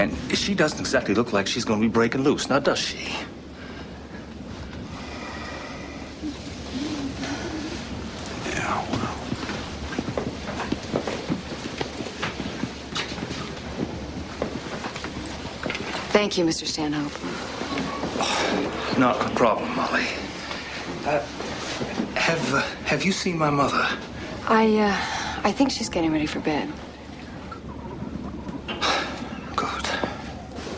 And she doesn't exactly look like she's going to be breaking loose, now does she? Yeah, well. Thank you, Mr. Stanhope. Oh, not a problem, Molly. Have you seen my mother? I think she's getting ready for bed. Good.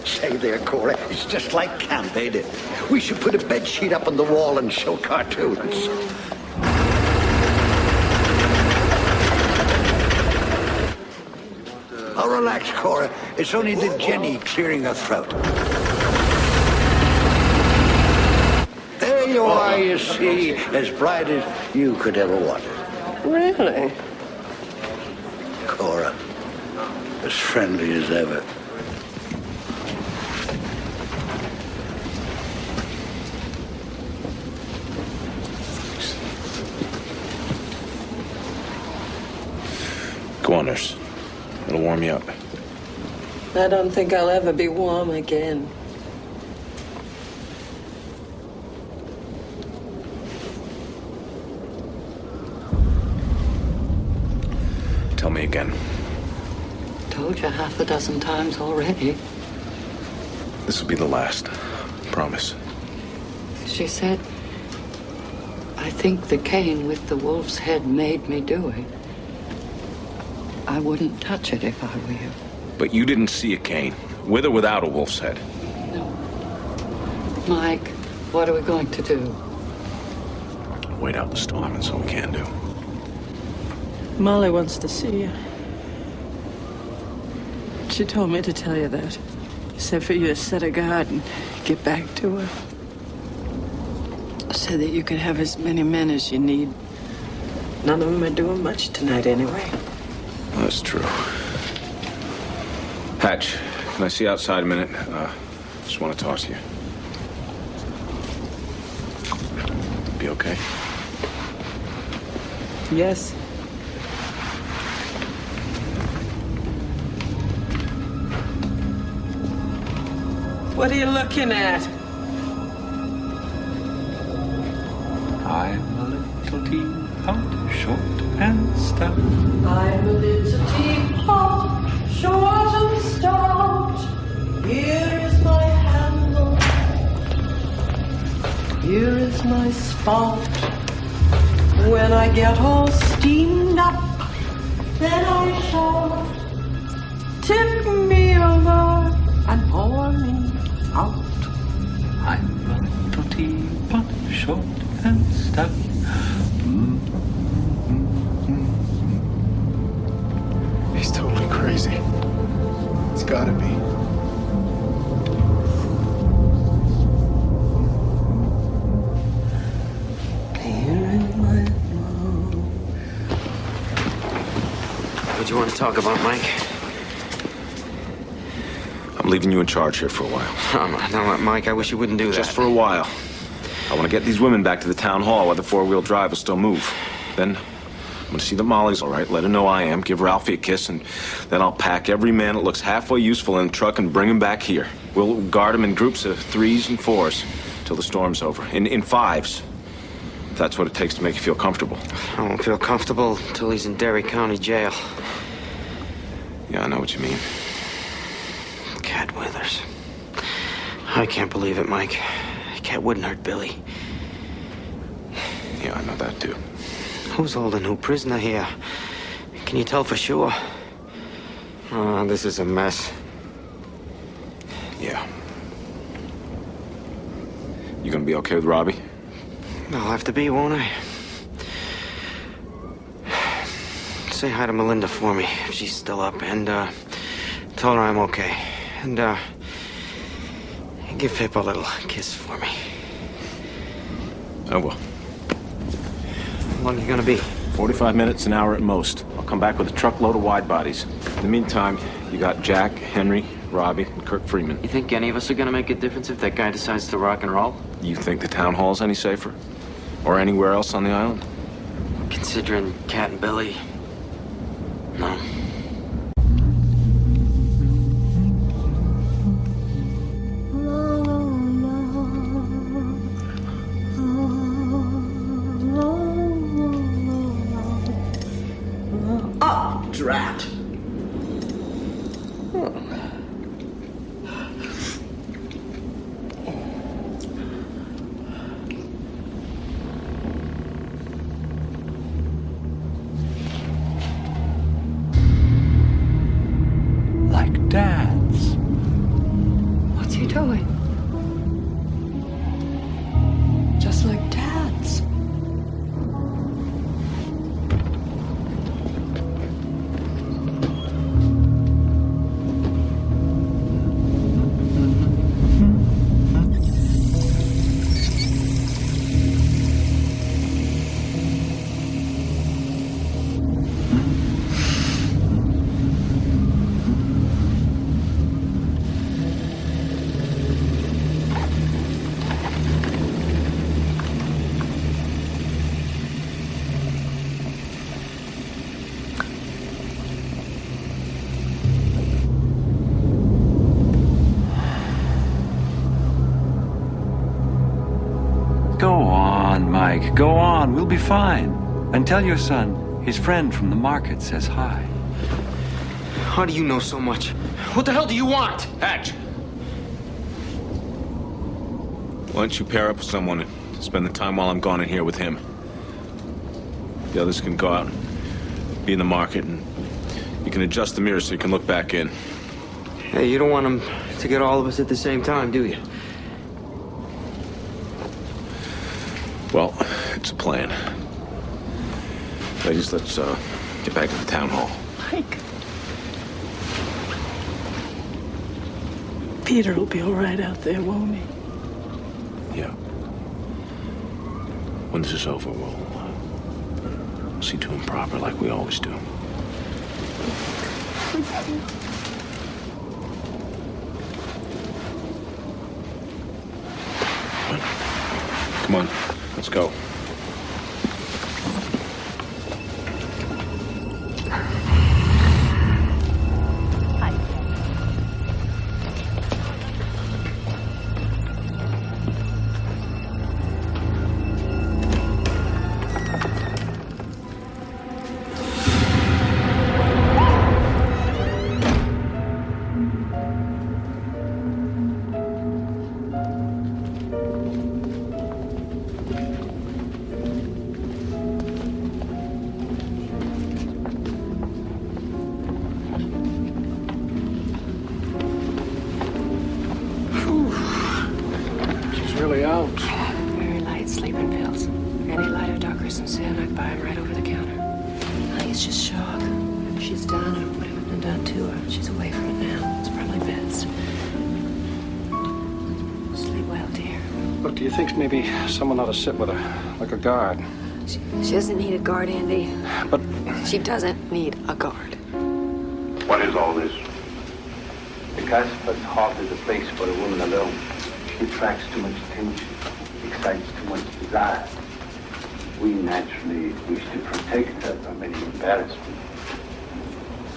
Say there, Cora, it's just like camp, ain't it? We should put a bed sheet up on the wall and show cartoons. Oh, relax, Cora. It's only the Jenny clearing her throat. There you are, you see, as bright as you could ever want it. Really? Cora, as friendly as ever. Go on, nurse. It'll warm you up. I don't think I'll ever be warm again. Tell me again. Told you half a dozen times already. This will be the last. Promise. She said, I think the cane with the wolf's head made me do it. I wouldn't touch it if I were you. But you didn't see a cane, with or without a wolf's head. No. Mike, what are we going to do? Wait out the storm, and so we can do. Molly wants to see you. She told me to tell you that. Said for you to set a guard and get back to her. Said that you could have as many men as you need. None of them are doing much tonight anyway. That's true. Hatch, can I see you outside a minute? Just want to talk to you. Be okay? Yes. What are you looking at? I'm a little teapot, short and stout. I'm a little teapot, short and stout. Here is my handle. Here is my spout. When I get all steamed up, then I shout. Tip me over and pour me out. I'm a little teapot, short and stout. He's totally crazy. It's gotta be. What do you want to talk about, Mike? I'm leaving you in charge here for a while. No, Mike, I wish you wouldn't do that. Just for a while. I want to get these women back to the town hall where the four-wheel drive will still move. Then I'm going to see that Molly's all right, let her know I am, give Ralphie a kiss, and then I'll pack every man that looks halfway useful in the truck and bring him back here. We'll guard them in groups of 3s and 4s till the storm's over. In 5s. If that's what it takes to make you feel comfortable. I won't feel comfortable till he's in Derry County Jail. Yeah, I know what you mean. Cat Withers. I can't believe it, Mike. Cat wouldn't hurt Billy. Yeah, I know that too. Who's holding who prisoner here? Can you tell for sure? Oh, this is a mess. Yeah. You gonna be okay with Robbie? I'll have to be, won't I? Say hi to Melinda for me, if she's still up, and, tell her I'm okay. And, give Pip a little kiss for me. I will. How long are you gonna be? 45 minutes, an hour at most. I'll come back with a truckload of wide bodies. In the meantime, you got Jack, Henry, Robbie, and Kirk Freeman. You think any of us are gonna make a difference if that guy decides to rock and roll? You think the town hall's any safer? Or anywhere else on the island? Considering Cat and Billy, no. Like Dad's. What's he doing? Just like Dad's. Go on, Mike. Go on. We'll be fine. And tell your son his friend from the market says hi. How do you know so much? What the hell do you want? Hatch! Why don't you pair up with someone and spend the time while I'm gone in here with him? The others can go out and be in the market, and you can adjust the mirror so you can look back in. Hey, you don't want him to get all of us at the same time, do you? Well, it's a plan. Ladies, let's get back to the town hall. Mike. Peter will be all right out there, won't he? Yeah. When this is over, we'll see to him proper like we always do. Come on, let's go. Really out. Very light sleeping pills. Any lighter, darker sincere, I'd buy him right over the counter. I think it's just shock. Whatever she's done or whatever's been done to her, she's away from it now. It's probably best. Sleep well, dear. Look, do you think maybe someone ought to sit with her, like a guard? She doesn't need a guard, Andy. But She doesn't need a guard. What is all this? The Casper's heart is a place for a woman alone. She attracts too much attention, excites too much desire. We naturally wish to protect her from any embarrassment.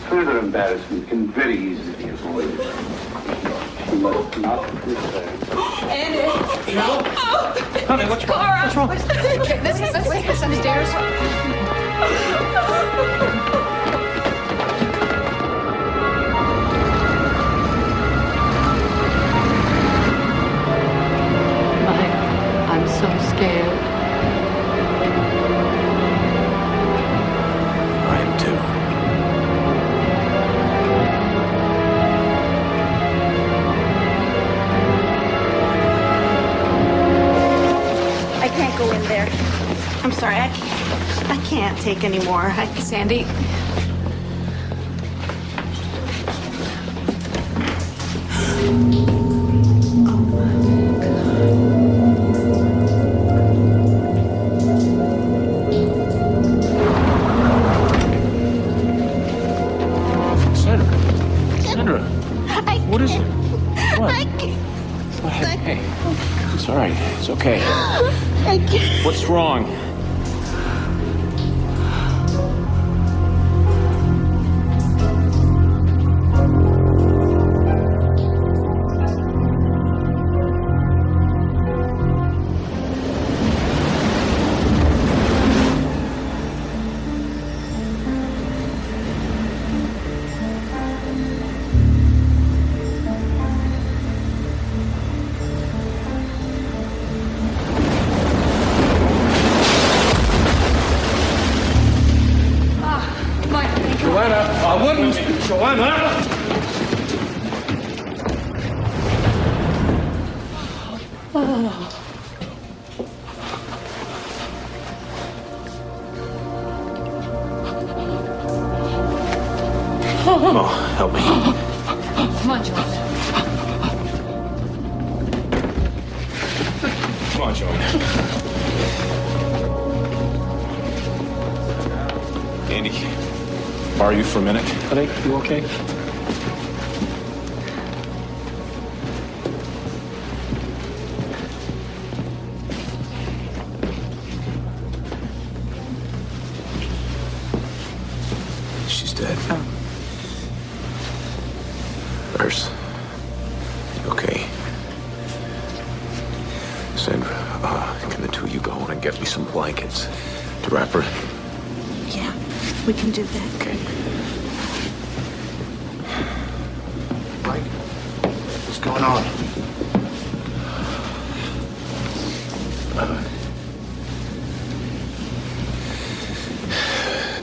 Further embarrassment can very easily be avoided. She must not return. honey, what's wrong? What's wrong? Let's take us upstairs. I'm so scared. I am too. I can't go in there. I'm sorry, I can't take any more. Sandy. Sandra, what is it? What? Hey, it's all right. It's okay. I can't. What's wrong? Come on, John. Come on, Joan. Andy, borrow you for a minute? Honey, you okay? She's dead. Oh. Nurse. You okay? Sandra, can the two of you go in and get me some blankets to wrap her? Yeah, we can do that. Okay. Mike, what's going on?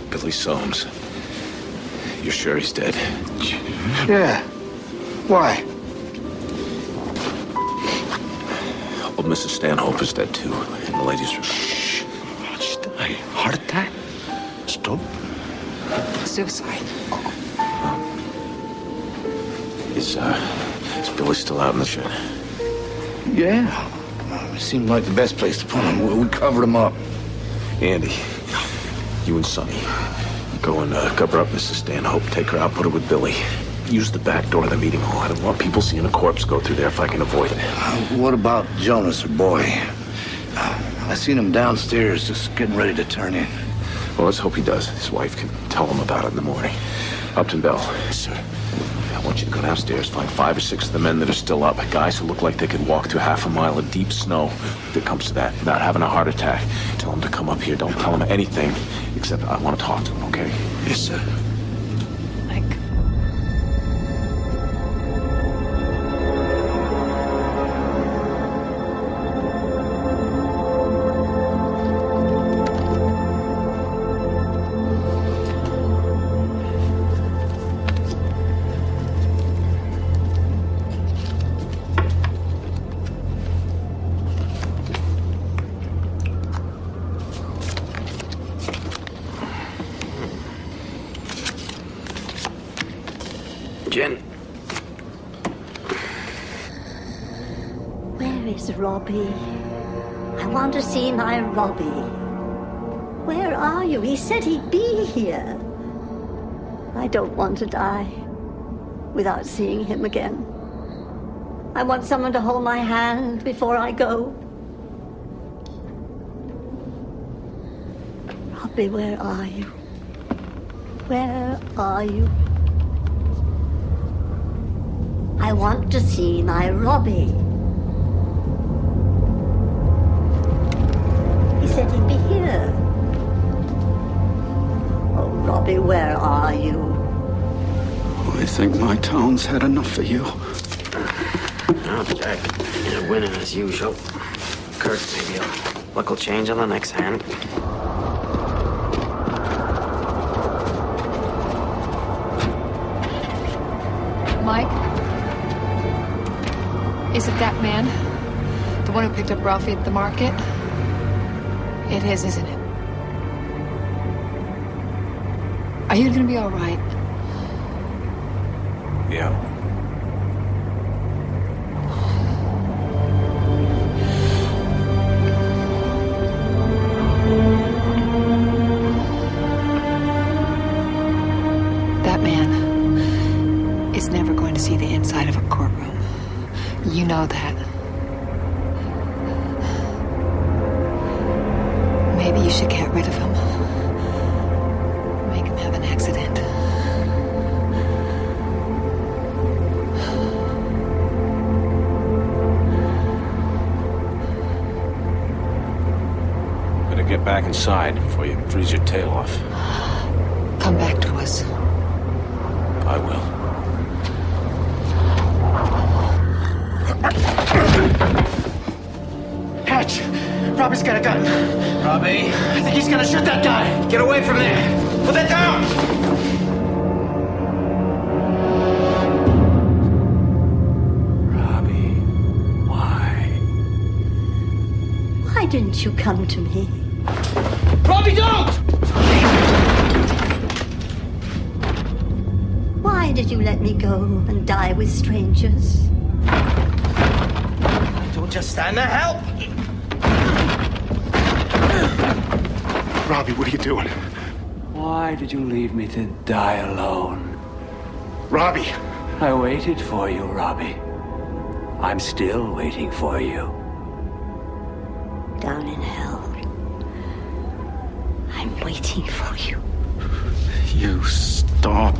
Billy Soames. You're sure he's dead? Yeah. Why? Old Mrs. Stanhope is dead, too. In the ladies' room. Shh. She died. Heart attack? Stroke? Suicide. Is Billy still out in the shed? Yeah. It seemed like the best place to put him. We covered him up. Andy, you and Sonny, go and cover up Mrs. Stanhope. Take her out, put her with Billy. Use the back door of the meeting hall. I don't want people seeing a corpse go through there if I can avoid it. What about Jonas, her boy? I seen him downstairs just getting ready to turn in. Well, let's hope he does. His wife can tell him about it in the morning. Upton Bell. Yes, sir. I want you to go downstairs, find 5 or 6 of the men that are still up. Guys who look like they could walk through half a mile of deep snow. If it comes to that, without having a heart attack. Tell them to come up here. Don't tell them anything, except I want to talk to them, okay? Yes, sir. Mike. Jen. Where is Robbie? I want to see my Robbie. Where are you? He said he'd be here. I don't want to die without seeing him again. I want someone to hold my hand before I go. Robbie, where are you? Where are you? I want to see my Robbie. He said he'd be here. Oh, Robbie, where are you? I think my town's had enough of you. Oh, Jack, you're winning as usual. Kurt, maybe luck will change on the next hand. Mike? Is it that man? The one who picked up Ralphie at the market? It is, isn't it? Are you gonna be all right? Yeah. That man is never going to see the inside of a courtroom. You know that. Maybe you should get rid of him. Make him have an accident. Better get back inside before you freeze your tail off. Come back to us. I will. Hatch! Robbie's got a gun. Robbie, I think he's gonna shoot that guy. Get away from there. Put that down! Robbie, why? Why didn't you come to me? Robbie, don't! Why did you let me go and die with strangers? Don't just stand there, help! Robbie, what are you doing? Why did you leave me to die alone? Robbie! I waited for you, Robbie. I'm still waiting for you. Down in hell. I'm waiting for you. You stop.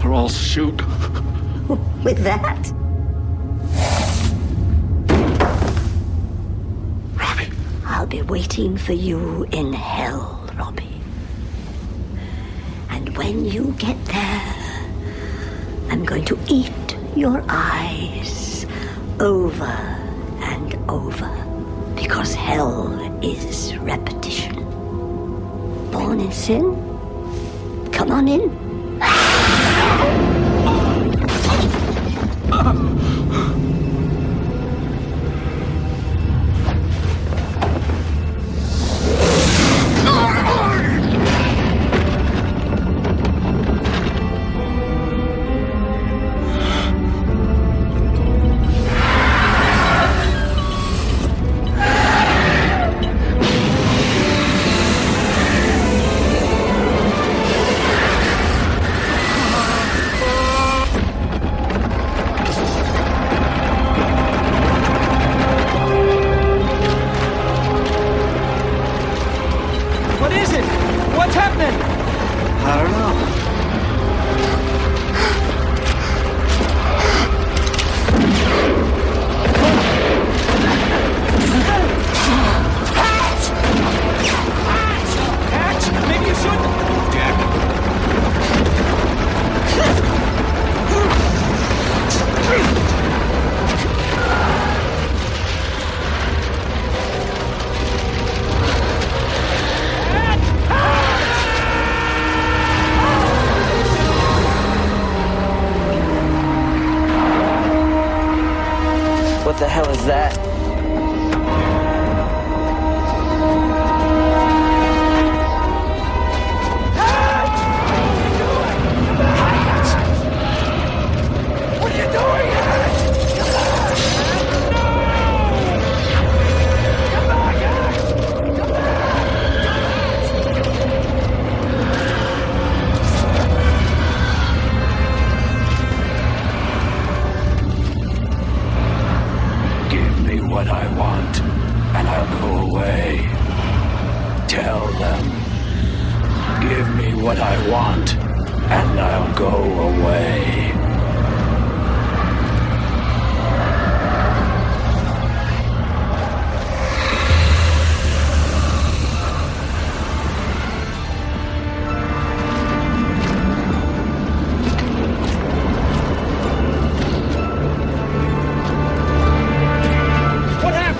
Or I'll shoot. With that? Robbie. I'll be waiting for you in hell, Robbie. And when you get there, I'm going to eat your eyes over and over. Because hell is repetition. Born in sin? Come on in. What the hell is that? What I want, and I'll go away. Tell them. Give me what I want, and I'll go away.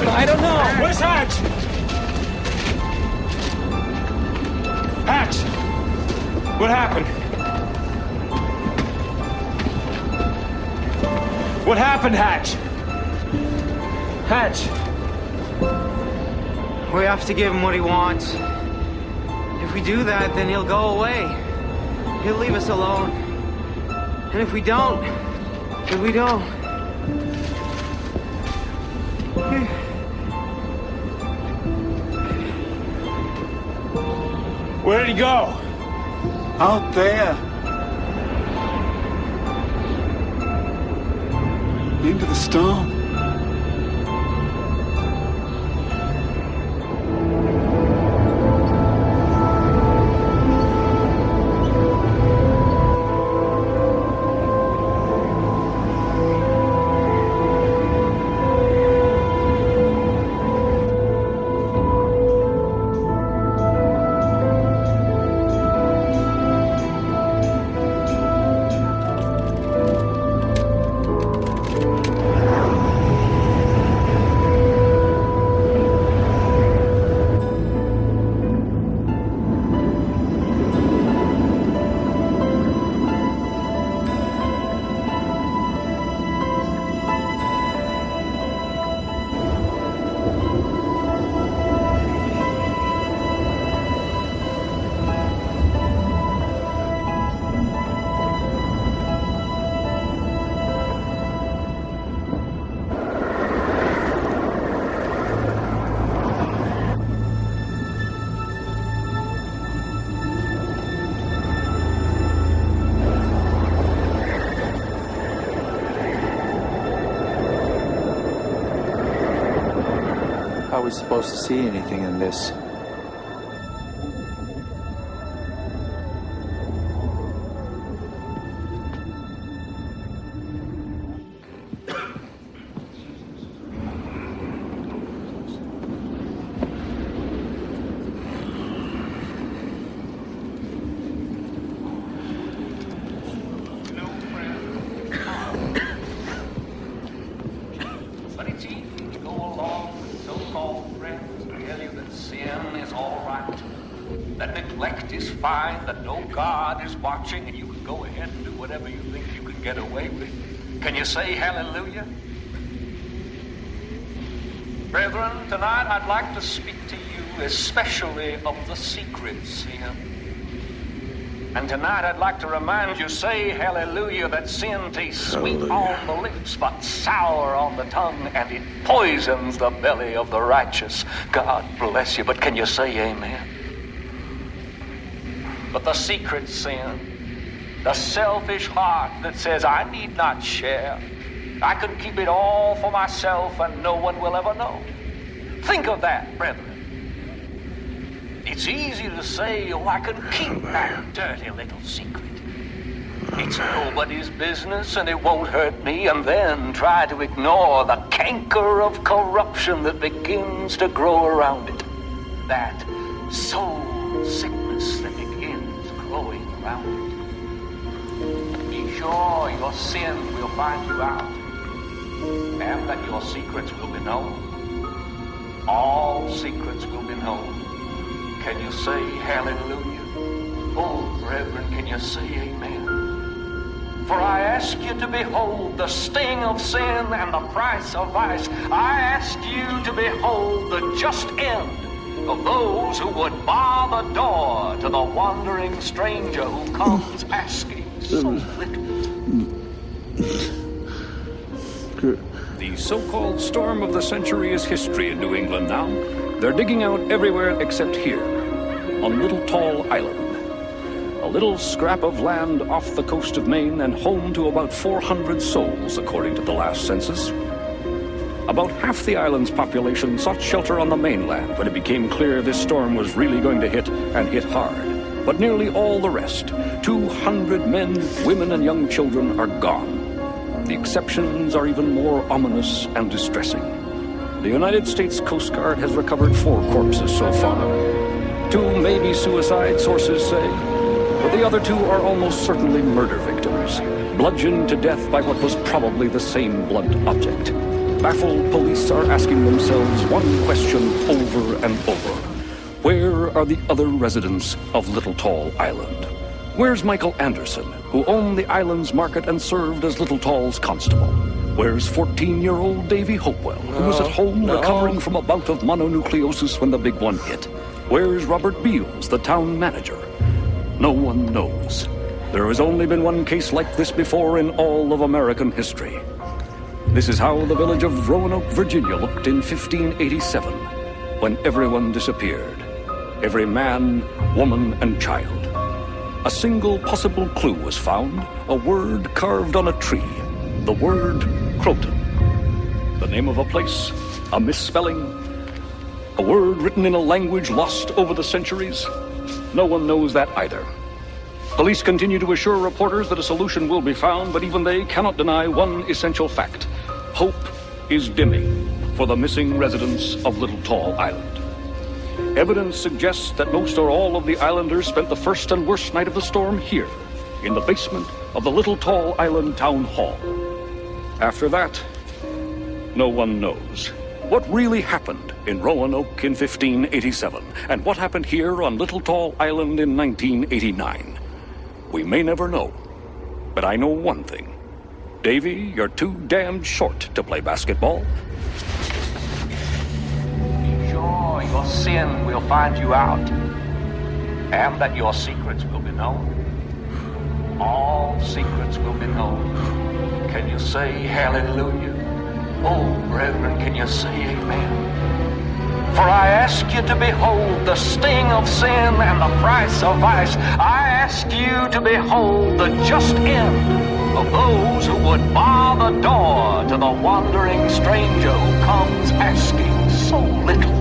I don't know. Where's Hatch? Hatch! What happened? What happened, Hatch? Hatch! We have to give him what he wants. If we do that, then he'll go away. He'll leave us alone. And if we don't, then we don't. Where did he go? Out there. Into the storm. we supposed to see anything in this? But it's easy to go along with so-called friends who tell you that sin is all right, that neglect is fine, that no God is watching, and you can go ahead and do whatever you think you can get away with. Can you say hallelujah? Brethren, tonight I'd like to speak to you especially of the secret sin. And tonight I'd like to remind you, say hallelujah, that sin tastes sweet on the lips, but sour on the tongue, and it poisons the belly of the righteous. God bless you, but can you say amen? But the secret sin, the selfish heart that says, I need not share. I can keep it all for myself and no one will ever know. Think of that, brethren. It's easy to say, oh, I can keep that dirty little secret. It's nobody's business and it won't hurt me, and then try to ignore the canker of corruption that begins to grow around it. That soul sickness that begins growing around it. Be sure your sin will find you out, and that your secrets will be known. All secrets will be known. Can you say hallelujah? Oh, brethren, can you say amen? For I ask you to behold the sting of sin and the price of vice. I ask you to behold the just end of those who would bar the door to the wandering stranger who comes asking so little. The so-called storm of the century is history in New England now. They're digging out everywhere except here, on Little Tall Island. A little scrap of land off the coast of Maine and home to about 400 souls, according to the last census. About half the island's population sought shelter on the mainland when it became clear this storm was really going to hit, and hit hard. But nearly all the rest, 200 men, women, and young children, are gone. The exceptions are even more ominous and distressing. The United States Coast Guard has recovered 4 corpses so far. 2 may be suicide, sources say, but the other 2 are almost certainly murder victims, bludgeoned to death by what was probably the same blunt object. Baffled police are asking themselves one question over and over. Where are the other residents of Little Tall Island? Where's Michael Anderson, who owned the island's market and served as Little Tall's constable? Where's 14-year-old Davy Hopewell, who was at home recovering from a bout of mononucleosis when the big one hit? Where's Robert Beals, the town manager? No one knows. There has only been one case like this before in all of American history. This is how the village of Roanoke, Virginia looked in 1587, when everyone disappeared. Every man, woman, and child. A single possible clue was found, a word carved on a tree. The word Croton. The name of a place, a misspelling, a word written in a language lost over the centuries. No one knows that either. Police continue to assure reporters that a solution will be found, but even they cannot deny one essential fact. Hope is dimming for the missing residents of Little Tall Island. Evidence suggests that most or all of the islanders spent the first and worst night of the storm here, in the basement of the Little Tall Island Town Hall. After that, no one knows. What really happened in Roanoke in 1587, and what happened here on Little Tall Island in 1989? We may never know, but I know one thing. Davy, you're too damned short to play basketball. Your sin will find you out, and that your secrets will be known. All secrets will be known. Can you say hallelujah? Oh, brethren, can you say amen? For I ask you to behold the sting of sin and the price of vice. I ask you to behold the just end of those who would bar the door to the wandering stranger who comes asking so little.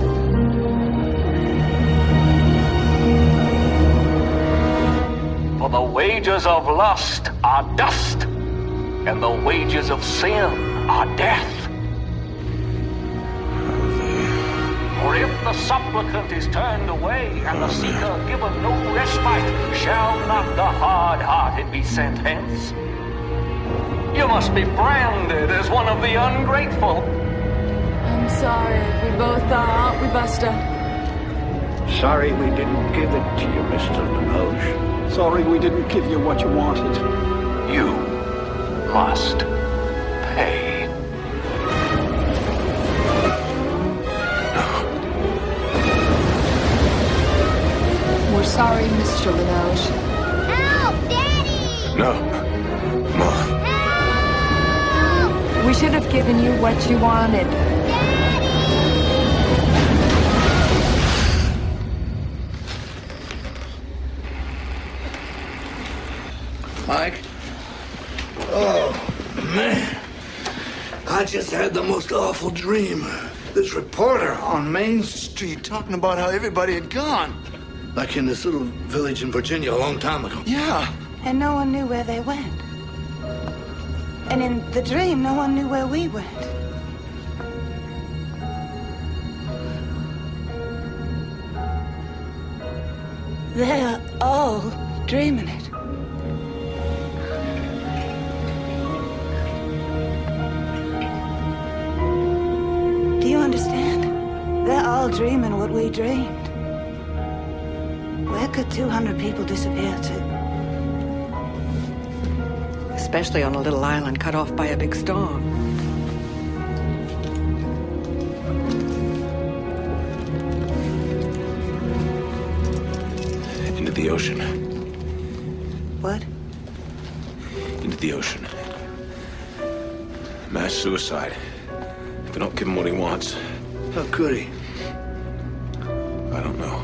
For the wages of lust are dust, and the wages of sin are death. For if the supplicant is turned away, and the seeker given no respite, shall not the hard-hearted be sent hence? You must be branded as one of the ungrateful. I'm sorry. We both are, aren't we, Buster? Sorry we didn't give it to you, Mr. Limoges. Sorry we didn't give you what you wanted. You must pay. We're sorry, Mr. Limoges. Help, Daddy! No. Mom. Help! We should have given you what you wanted. Mike? Oh, man. I just had the most awful dream. This reporter on Main Street talking about how everybody had gone. Like in this little village in Virginia a long time ago. Yeah. And no one knew where they went. And in the dream, no one knew where we went. They're all dreaming it. Do you understand? They're all dreaming what we dreamed. Where could 200 people disappear to? Especially on a little island cut off by a big storm. Into the ocean. What? Into the ocean. Mass suicide. If we don't give him what he wants. How could he? I don't know.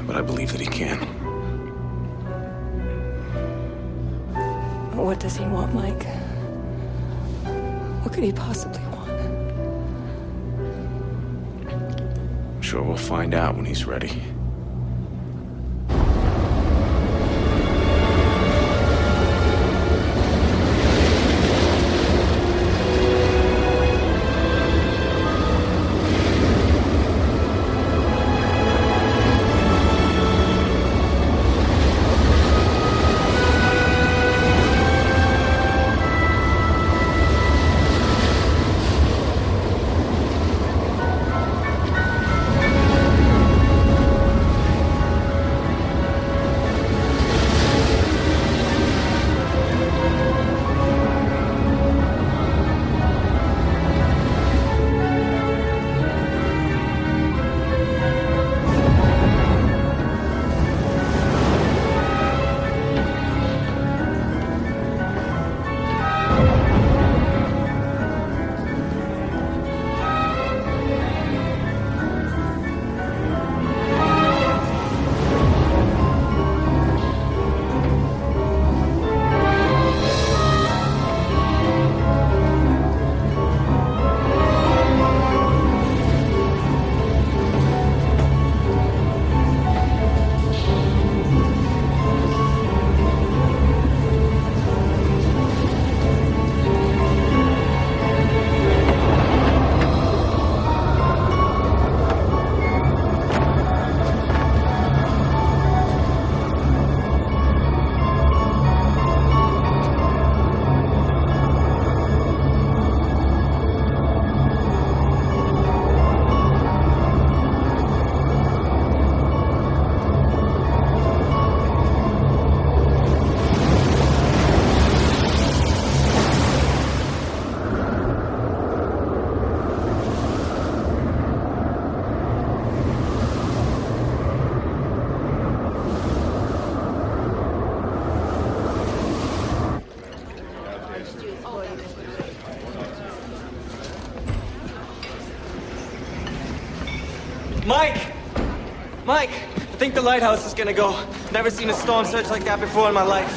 But I believe that he can. What does he want, Mike? What could he possibly want? I'm sure we'll find out when he's ready. Mike! Mike! I think the lighthouse is gonna go. Never seen a storm surge like that before in my life.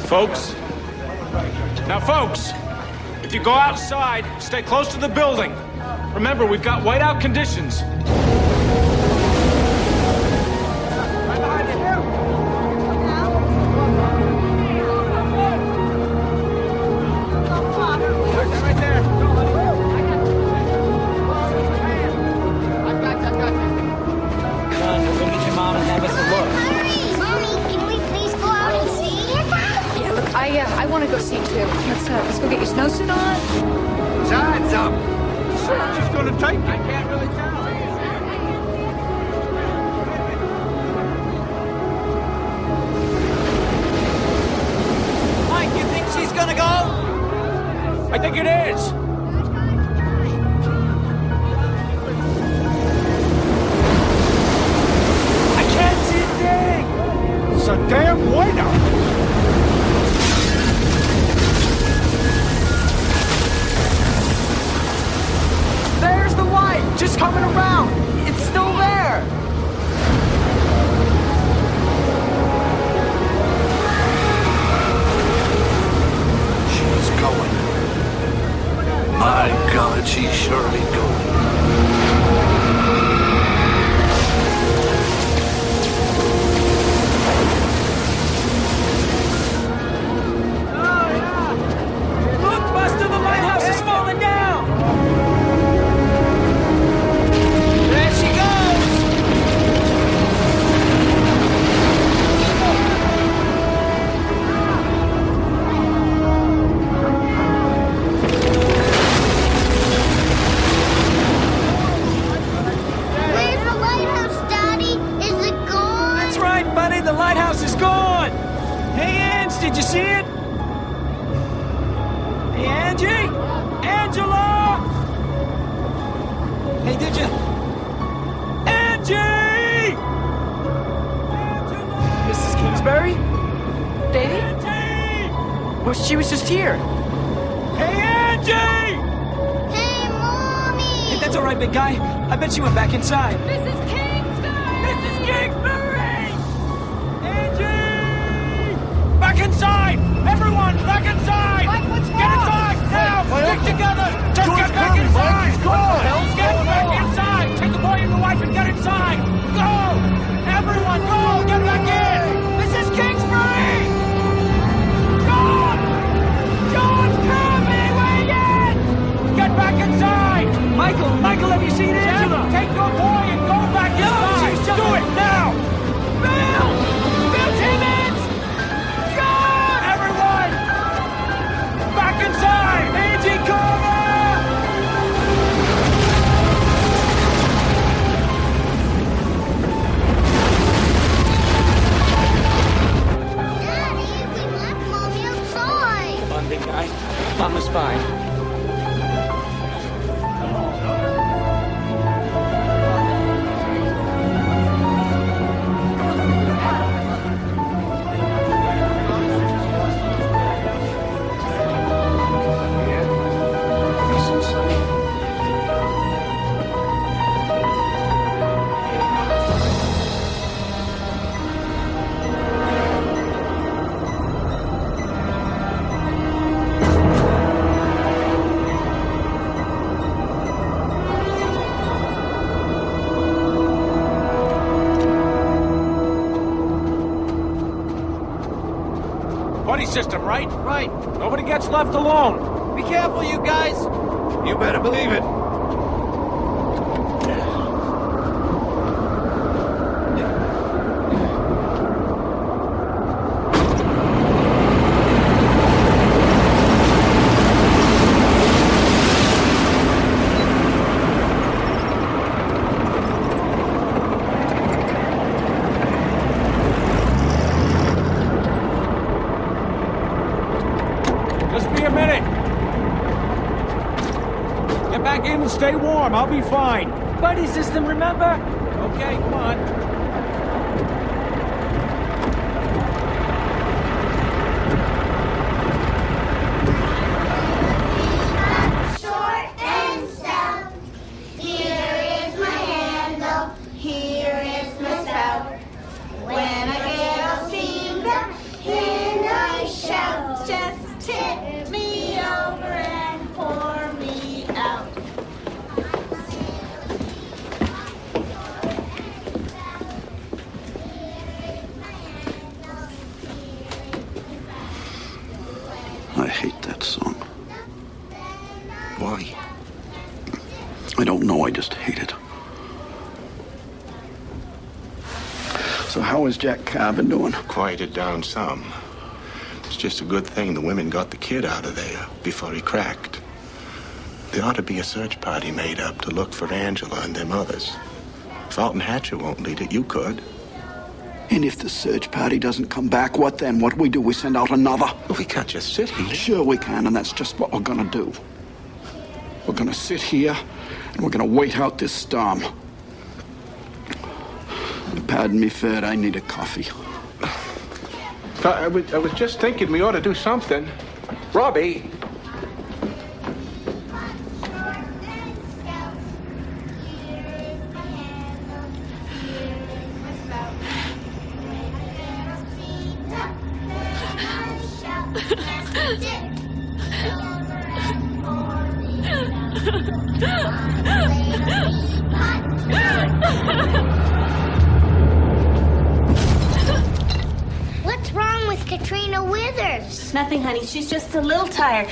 Folks? Now, folks! If you go outside, stay close to the building. Remember, we've got whiteout conditions. I want to go see too. Let's go get your snowsuit on. Time's up. She's gonna take me. I can't really tell. Mike, you think she's gonna go? I think it is. I can't see a thing. It's a damn whiteout. There's the light, just coming around. It's still there. She's going. My God, she's surely going. Look, Buster, the lighthouse is falling down. There she goes. Where's the lighthouse, Daddy? Is it gone? That's right, buddy. The lighthouse is gone. Hey, Ange, did you see it? Hey, Angie? Angela! Hey, did you? Angie! Mrs. Kingsbury? Davy? Well, she was just here. Hey, Angie! Hey, Mommy! Hey, that's all right, big guy. I bet she went back inside. Mrs. Kingsbury! Mrs. Kingsbury! Angie! Back inside! Everyone, back inside! Mike, what's wrong? Get inside, now! Stick together! Just get back inside! Get back inside! Take the boy and the wife and get inside! Go! Everyone, go! Get back in! Mrs. Kingsbury! John! John, Kirby, wait in! Get back inside! Michael, have you seen Angela? Take your boy and go back inside! She's just... Do it, now! Bill! Bill Timmons! John! Everyone! Back inside! Angie, cover! Daddy, we left Mommy outside. Come on, big guy. Mama's fine. Buddy system, right? Right. Nobody gets left alone. Be careful, you guys. You better believe it. Just be a minute. Get back in and stay warm. I'll be fine. Buddy system, remember? Okay, come on. Short and stout. Here is my handle. Here is my spout. When I get all steamed up, then I shout. Just tip me over and I hate that song. Why? I don't know, I just hate it. So how is Jack Carbon doing? Quieted down some. It's just a good thing the women got the kid out of there before he cracked. There ought to be a search party made up to look for Angela and them others. If Alton Hatcher won't lead it, you could. And if the search party doesn't come back, what then? What do? We send out another? Well, we can't just sit here. Sure we can, and that's just what we're gonna do. We're gonna sit here, and we're gonna wait out this storm. Pardon me, Ferd, I need a coffee. I was just thinking we ought to do something. Robbie! What's wrong with Katrina Withers? Nothing, honey. She's just a little tired.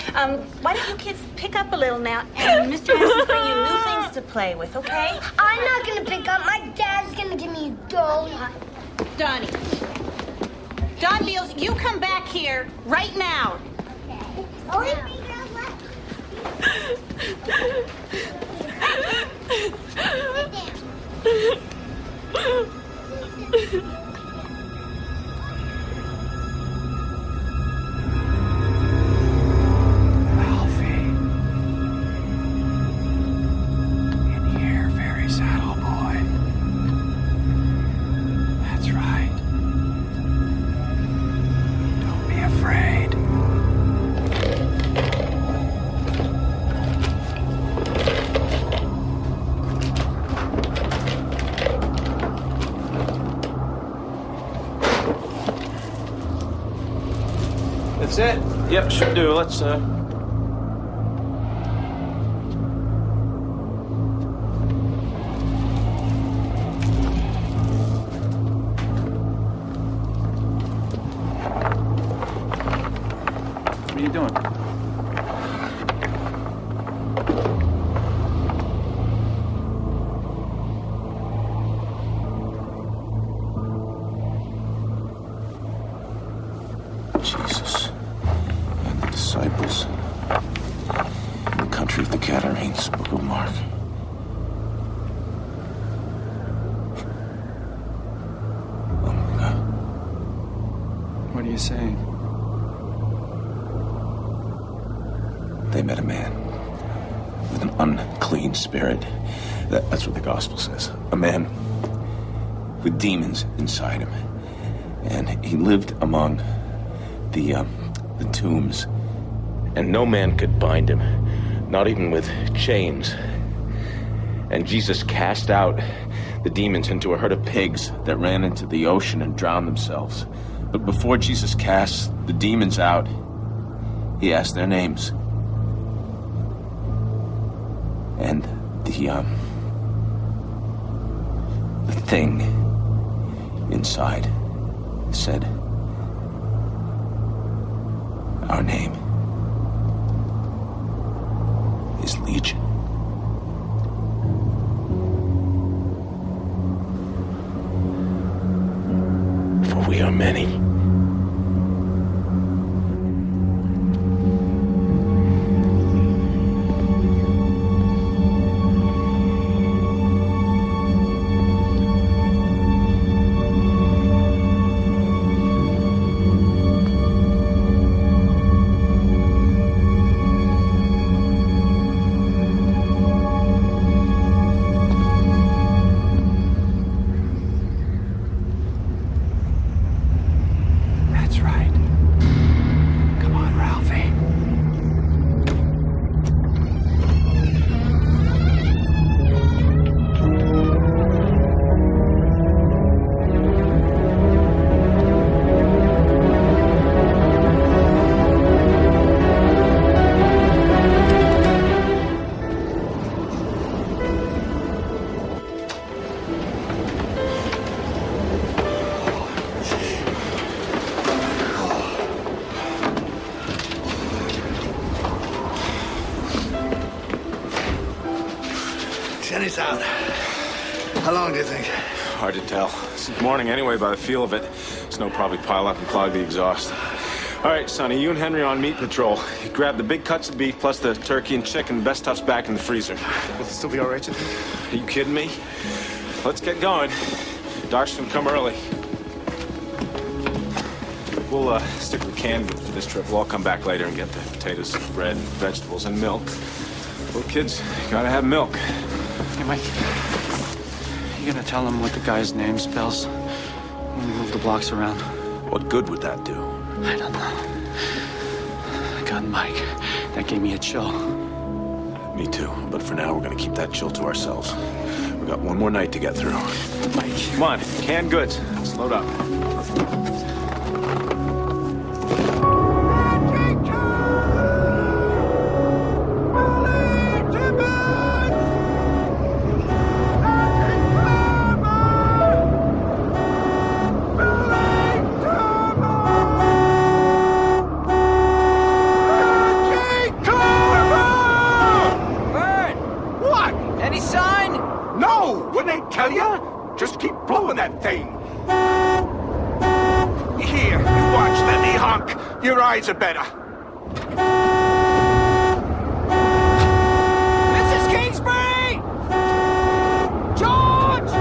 Why don't you kids pick up a little now, and Mr. has to bring you new things to play with, okay? I'm not gonna pick up. My dad's gonna give me a donut. Donnie. Don Beals, you come back here right now. Okay. That's it? Yep, should do. Let's, What are you doing? Jesus and the disciples in the country of the Gadarenes, Book of Mark. Oh my God. What are you saying? They met a man with an unclean spirit. That's what the gospel says. A man with demons inside him. And he lived among the tombs. And no man could bind him, not even with chains. And Jesus cast out the demons into a herd of pigs that ran into the ocean and drowned themselves. But before Jesus cast the demons out, he asked their names. And the thing inside said, "Our name is Legion." For we are many. Lights out. How long do you think? Hard to tell. It's morning anyway by the feel of it. Snow probably pile up and clog the exhaust. All right, Sonny, you and Henry on meat patrol. You grab the big cuts of beef plus the turkey and chicken. The best stuff's back in the freezer. Will it still be all right, you think? Are you kidding me? Let's get going. Dark's gonna come early. We'll stick with canned goods for this trip. We'll all come back later and get the potatoes, bread, vegetables, and milk. Well, kids, you gotta have milk. Hey, Mike. You gonna tell them what the guy's name spells when we move the blocks around? What good would that do? I don't know. God, Mike, that gave me a chill. Me too. But for now, we're gonna keep that chill to ourselves. We got one more night to get through. Mike. Come on, canned goods. Let's load up. Just keep blowing that thing. Here, you watch, let me honk. Your eyes are better. Mrs. Kingsbury! George!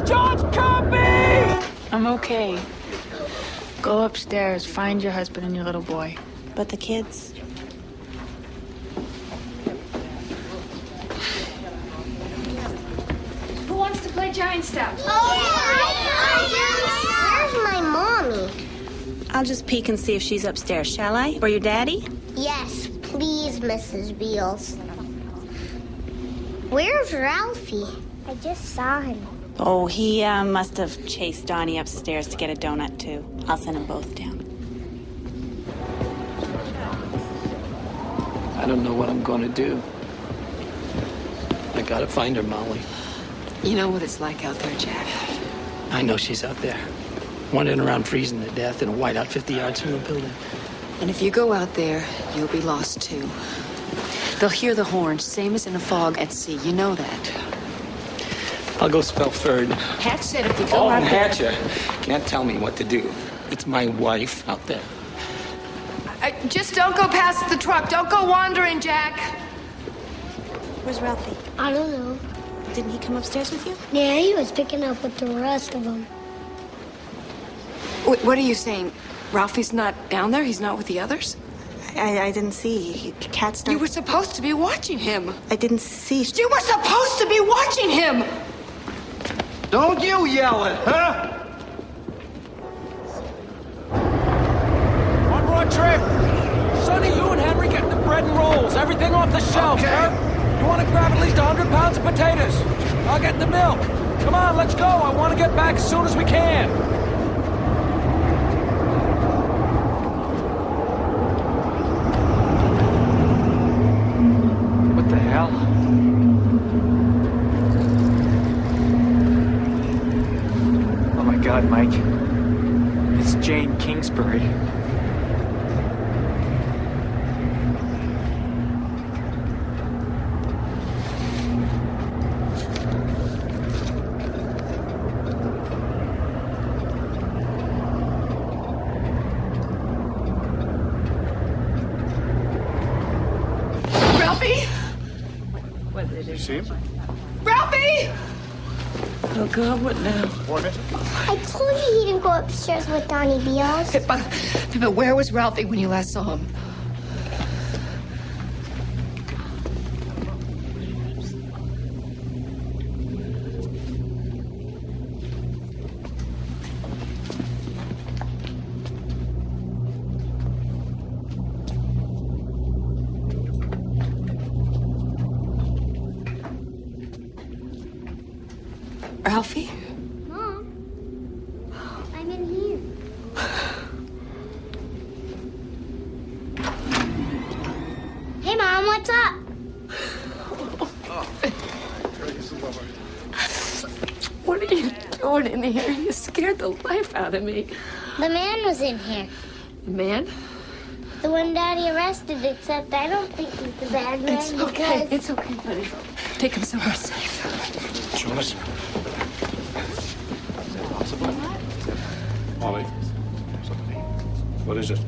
George, come me! I'm okay. Go upstairs, find your husband and your little boy. But the kids? Who wants to play giant steps? Where's my mommy? I'll just peek and see if she's upstairs, shall I? Or your daddy? Yes, please, Mrs. Beals. Where's Ralphie? I just saw him. Oh, he must have chased Donnie upstairs to get a donut, too. I'll send them both down. I don't know what I'm going to do. I gotta find her, Molly. You know what it's like out there, Jack. I know she's out there, wandering around freezing to death in a whiteout 50 yards from the building. And if you go out there, you'll be lost too. They'll hear the horns, same as in a fog at sea. You know that. I'll go spell third. Hatch said if you go out there... Hatcher can't tell me what to do. It's my wife out there. Just don't go past the truck. Don't go wandering, Jack. Where's Ralphie? I don't know. Didn't he come upstairs with you? Yeah, he was picking up with the rest of them. What are you saying? Ralphie's not down there? He's not with the others? I didn't see. Cat's not... You were supposed to be watching him. I didn't see. You were supposed to be watching him! Don't you yell it, huh? One more trip. Sonny, you and Henry get the bread and rolls. Everything off the shelf, huh? You want to grab at least 100 pounds of potatoes? I'll get the milk. Come on, let's go. I want to get back as soon as we can. What the hell? Oh my God, Mike. It's Jane Kingsbury. See him? Ralphie! Oh, God, what now? I told you he didn't go upstairs with Donnie Beals. But where was Ralphie when you last saw him? Ralphie? Mom, I'm in here. Hey, Mom, what's up? What are you doing in here? You scared the life out of me. The man was in here. The man? The one Daddy arrested, except I don't think he's the bad man It's okay. because... It's okay, buddy. Take him somewhere safe. Jonas. Molly. What is it?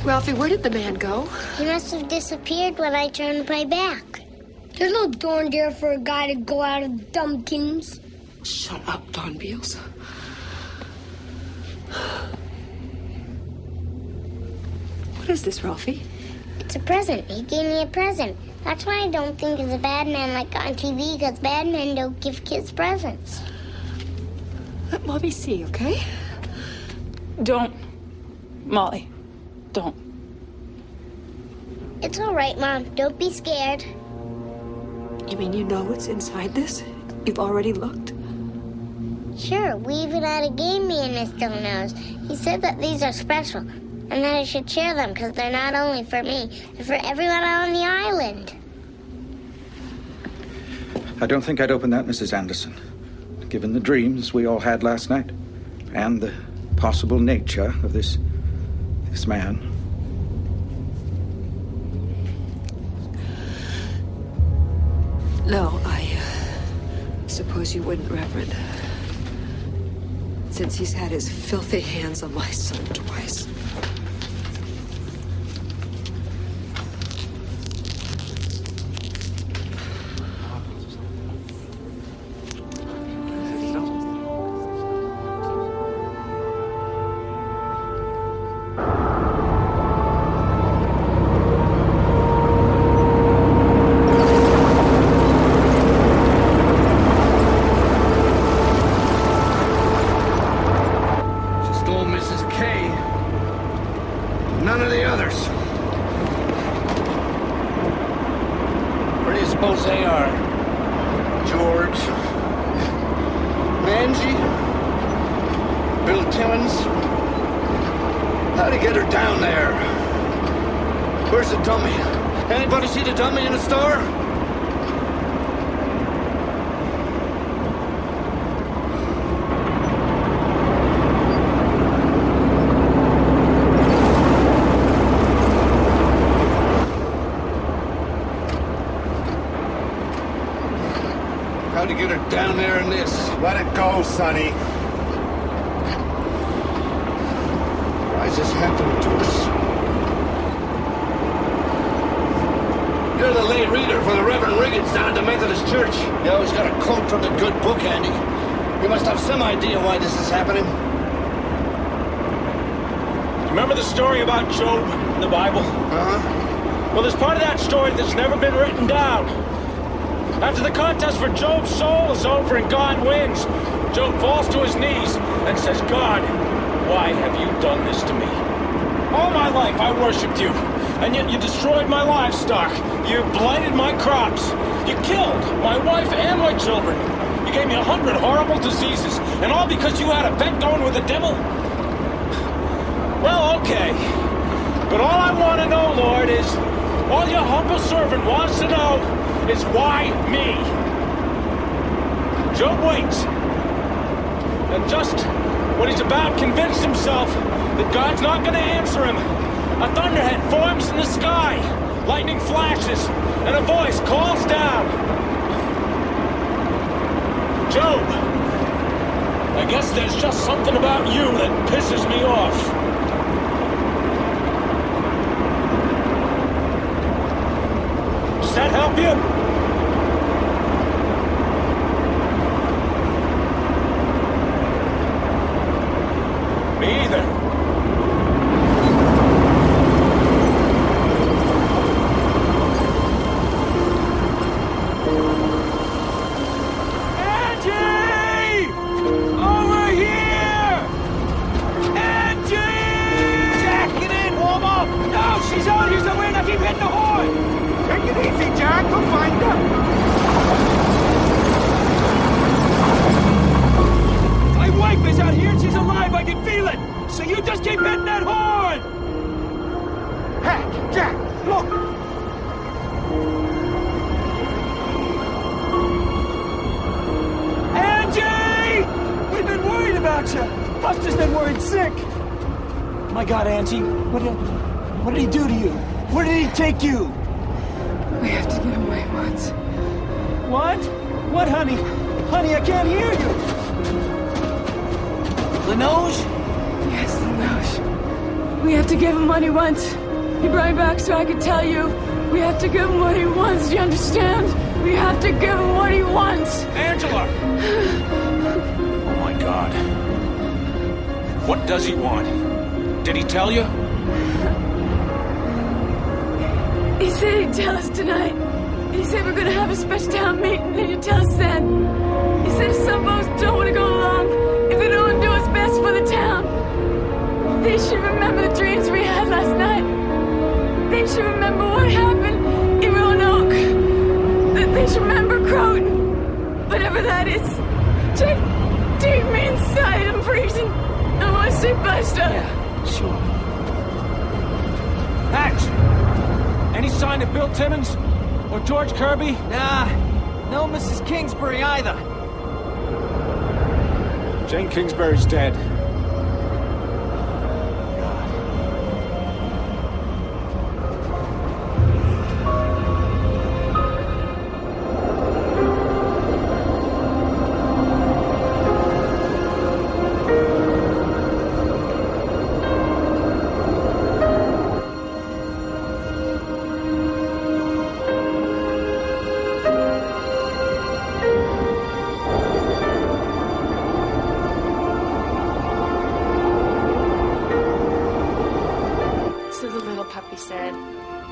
Ralphie, where did the man go? He must have disappeared when I turned my back. There's no door in there for a guy to go out of Dumpkins. Shut up, Don Beals. What is this, Ralphie? It's a present. He gave me a present. That's why I don't think he's a bad man like on TV, because bad men don't give kids presents. Let Mommy see, okay? Don't. Molly, don't. It's all right, Mom. Don't be scared. You mean you know what's inside this? You've already looked? Sure. We even had a game me and Mr. knows. He said that these are special, and that I should share them, because they're not only for me, they're for everyone on the island. I don't think I'd open that, Mrs. Anderson. Given the dreams we all had last night, and the possible nature of this man. No, I suppose you wouldn't, Reverend. Since he's had his filthy hands on my son twice. How'd you get her down there in this? Let it go, Sonny. Why is this happening to us? You're the lay reader for the Reverend Riggins down at the Methodist Church. You always got a quote from the good book, Andy. You must have some idea why this is happening. Remember the story about Job in the Bible? Uh-huh. Well, there's part of that story that's never been written down. After the contest for Job's soul is over and God wins, Job falls to his knees and says, God, why have you done this to me? All my life I worshipped you, and yet you destroyed my livestock. You blighted my crops. You killed my wife and my children. You gave me 100 horrible diseases, and all because you had a bet going with the devil? Well, okay. But all I want to know, Lord, is all your humble servant wants to know is why me? Job waits. And just when he's about convinced himself that God's not going to answer him, a thunderhead forms in the sky, lightning flashes, and a voice calls down. Job, I guess there's just something about you that pisses me off. Does that help you? Me either. Angie! Over here! Angie! Jack, get in, warm up! No, she's on you, so we're not keep hitting the horn! Take it easy, Jack! Jack will find them. My wife is out here and she's alive. I can feel it. So you just keep hitting that horn. Hey, Jack, look. Angie! We've been worried about you. Buster's been worried sick. My God, Angie, what did he do to you? Where did he take you? We have to give him what he wants. What? What, honey? Honey, I can't hear you. Linoge? Yes, Linoge. We have to give him what he wants. He brought me back so I could tell you. We have to give him what he wants. Do you understand? We have to give him what he wants. Angela! Oh, my God. What does he want? Did he tell you? He said he'd tell us tonight. He said we're gonna have a special town meeting and he'd tell us then. He said if some folks don't want to go along, if they don't want to do what's best for the town, they should remember the dreams we had last night. They should remember what happened in Roanoke. They should remember Croton. Whatever that is. Check deep me inside. I'm freezing. I want to see Buster. Yeah, sure. Hatch! Any sign of Bill Timmons? Or George Kirby? Nah, no Mrs. Kingsbury either. Jane Kingsbury's dead.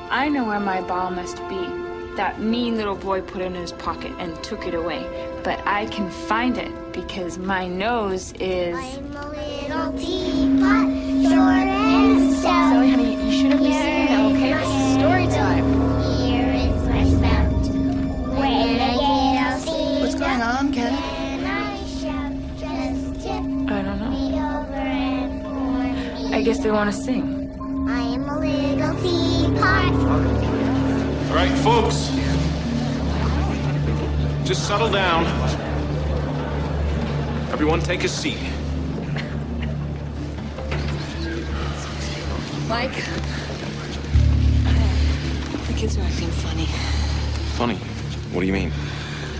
I know where my ball must be. That mean little boy put it in his pocket and took it away. But I can find it because my nose is... I'm a little teapot, short and stout. Sorry, honey, you shouldn't be saying that, okay? This is story time. Here is my spout. When I get I'll see. What's going on, Ken? And I shout, just tip I don't know. me over and pour me. I guess they want to sing. I'm a little teapot. All right, folks. Just settle down. Everyone take a seat. Mike, the kids are acting funny. Funny? What do you mean?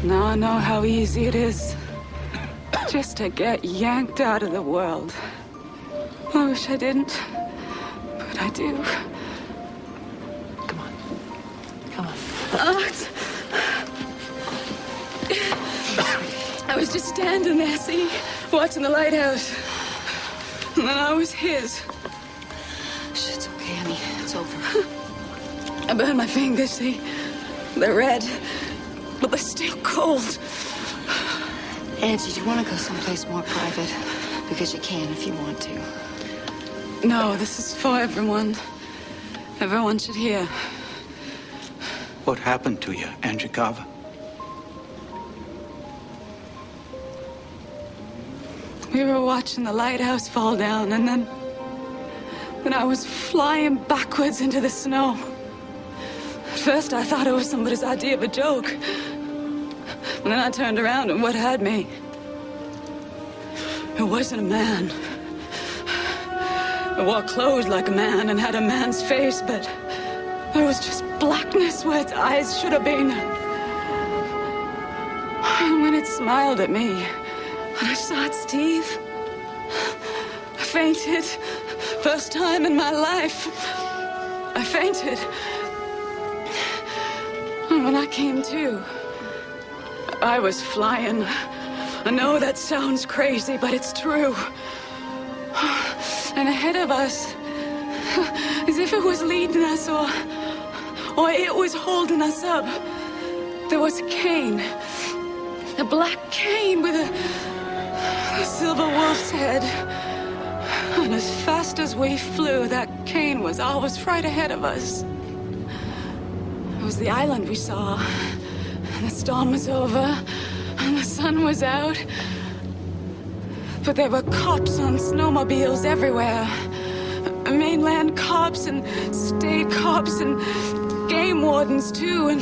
Now I know how easy it is just to get yanked out of the world. I wish I didn't, but I do. Come on. I was just standing there, see, watching the lighthouse. And then I was his. Shh, it's okay, honey. It's over. I burned my fingers, see? They're red, but they're still cold. Angie, do you want to go someplace more private? Because you can if you want to. No, this is for everyone. Everyone should hear. What happened to you, Angie Carver? We were watching the lighthouse fall down, and then I was flying backwards into the snow. At first, I thought it was somebody's idea of a joke. And then I turned around, and what had me? It wasn't a man. It wore clothes like a man and had a man's face, but there was just blackness where its eyes should have been. And when it smiled at me, when I saw it, Steve, I fainted. First time in my life. I fainted. And when I came to, I was flying. I know that sounds crazy, but it's true. And ahead of us, as if it was leading us or it was holding us up, there was a cane. A black cane with a silver wolf's head. And as fast as we flew, that cane was always right ahead of us. was the island we saw. And the storm was over, and the sun was out. But there were cops on snowmobiles everywhere. Mainland cops and state cops and game wardens, too, and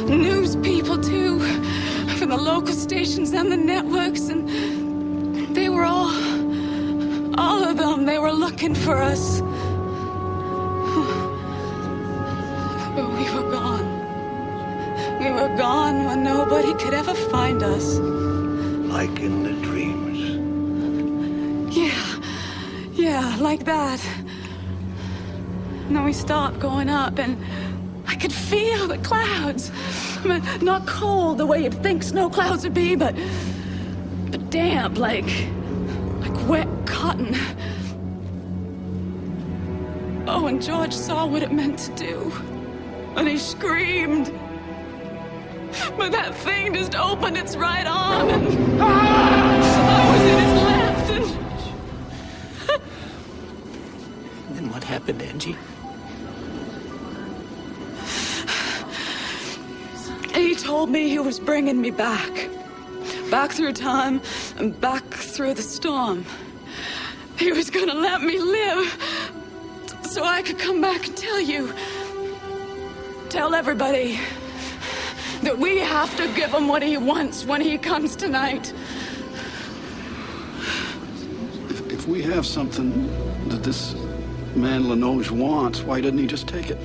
news people, too, from the local stations and the networks, and they were all of them, they were looking for us. But we were gone. We were gone when nobody could ever find us. Like in the dreams. Yeah, like that. And then we stopped going up, and I could feel the clouds. I mean, not cold the way you'd think snow clouds would be, but damp, like wet cotton. Oh, and George saw what it meant to do, and he screamed. But that thing just opened its right arm, and I was in his left, and then what happened, Angie? He told me he was bringing me back through time and back through the storm. He was gonna let me live so I could come back and tell everybody that we have to give him what he wants when he comes tonight. If we have something that this man Lenoge wants, why didn't he just take it?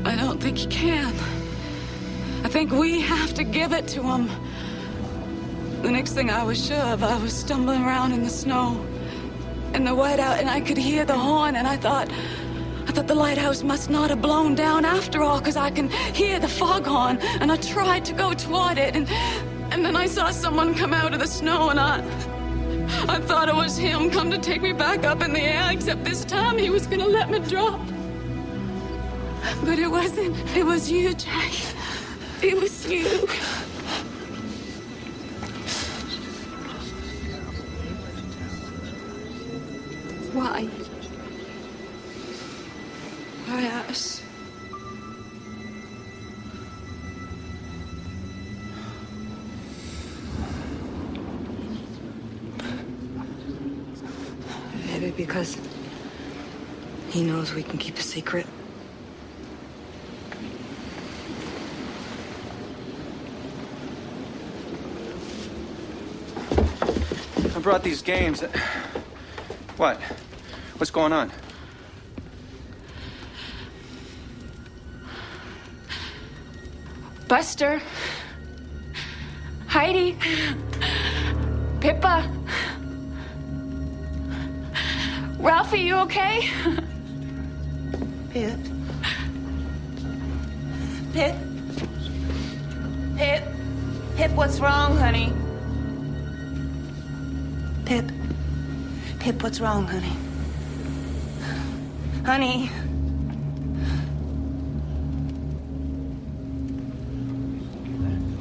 I don't think he can. I think we have to give it to him. The next thing I was sure of, I was stumbling around in the snow, in the whiteout, and I could hear the horn, and I thought the lighthouse must not have blown down after all, because I can hear the foghorn, and I tried to go toward it, and then I saw someone come out of the snow, and I thought it was him come to take me back up in the air, except this time he was gonna let me drop. But it wasn't. It was you, Jack. It was you. Why? Why us? Maybe because he knows we can keep a secret. I brought these games. What? What's going on? Buster. Heidi. Pippa. Ralphie, you okay? Pip. Pip. Pip. Pip, what's wrong, honey? Pip. Pip, what's wrong, honey? Honey.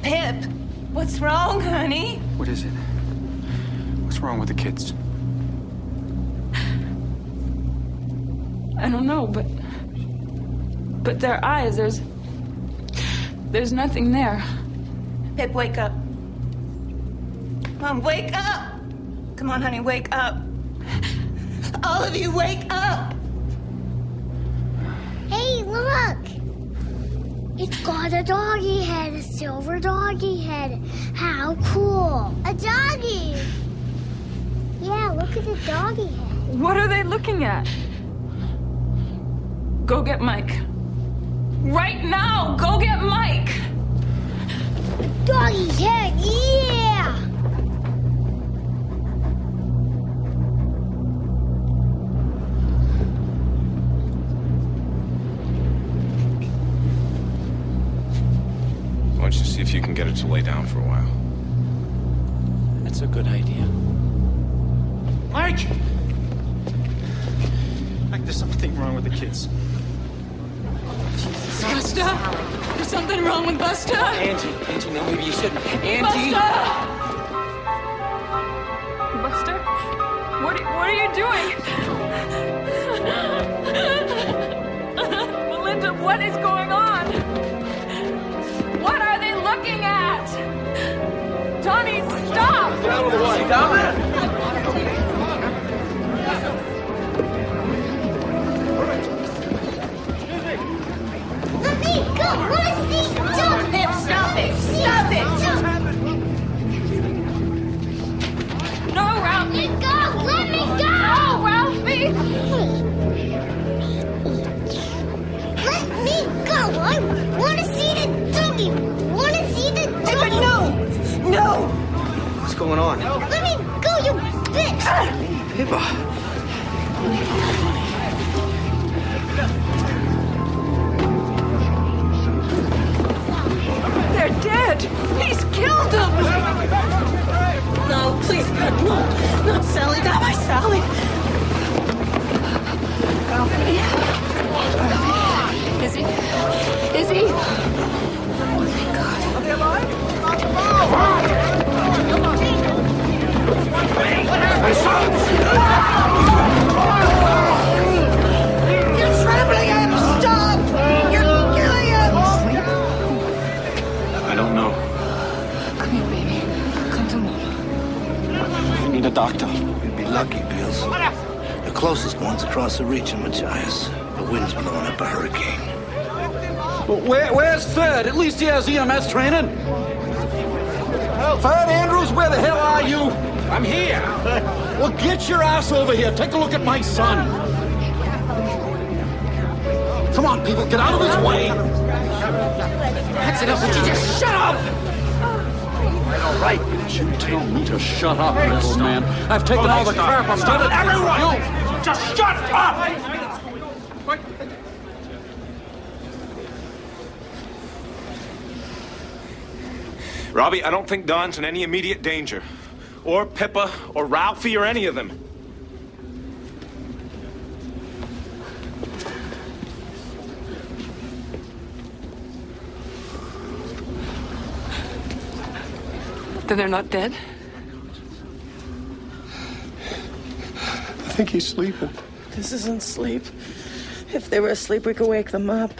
Pip, what's wrong, honey? What is it? What's wrong with the kids? I don't know, but their eyes, there's nothing there. Pip, wake up. Mom, wake up! Come on, honey, wake up. All of you, wake up! Hey, look! It's got a doggy head, a silver doggy head. How cool! A doggy! Yeah, look at the doggy head. What are they looking at? Go get Mike. Right now, go get Mike! Doggy's head, yeah! Why don't you see if you can get her to lay down for a while? That's a good idea. Mike! Mike, there's something wrong with the kids. Buster? There's something wrong with Buster? Angie, no, maybe you shouldn't. Angie! Buster? Buster? What are you doing? What is going on? What are they looking at? Tommy, stop! Get out of the way. Down there. Let me go! I want to see! Stop it! Stop it! Stop it! No, Ralphie! Let me go! Let me go! No, Ralphie! Let me go! I want to see the doggy! Want to see the doggy! No! No! What's going on? Let me go, you bitch! Pippa. They're dead! He's killed them! No, please, God, no! Not Sally, not my Sally! Ralphie? Izzy? Izzy? Oh, thank God. Are they alive? You're trampling him! Stop! You're killing him! I don't know. Come here, baby. Come to Mama. I need a doctor. You'd be lucky, Bills. The closest one's across the reach in Machias. The wind's blowing up a hurricane. Well, where's Third? At least he has EMS training. Third Andrews, where the hell are you? I'm here. Well, get your ass over here. Take a look at my son. Come on, people, get out of his way. That's enough. Would you just shut up? All right. You tell me to shut up, little man. I've taken all the crap I'm done it. Everyone! Just shut up! Robbie, I don't think Don's in any immediate danger. Or Pippa, or Ralphie, or any of them. Then they're not dead? I think he's sleeping. This isn't sleep. If they were asleep, we could wake them up.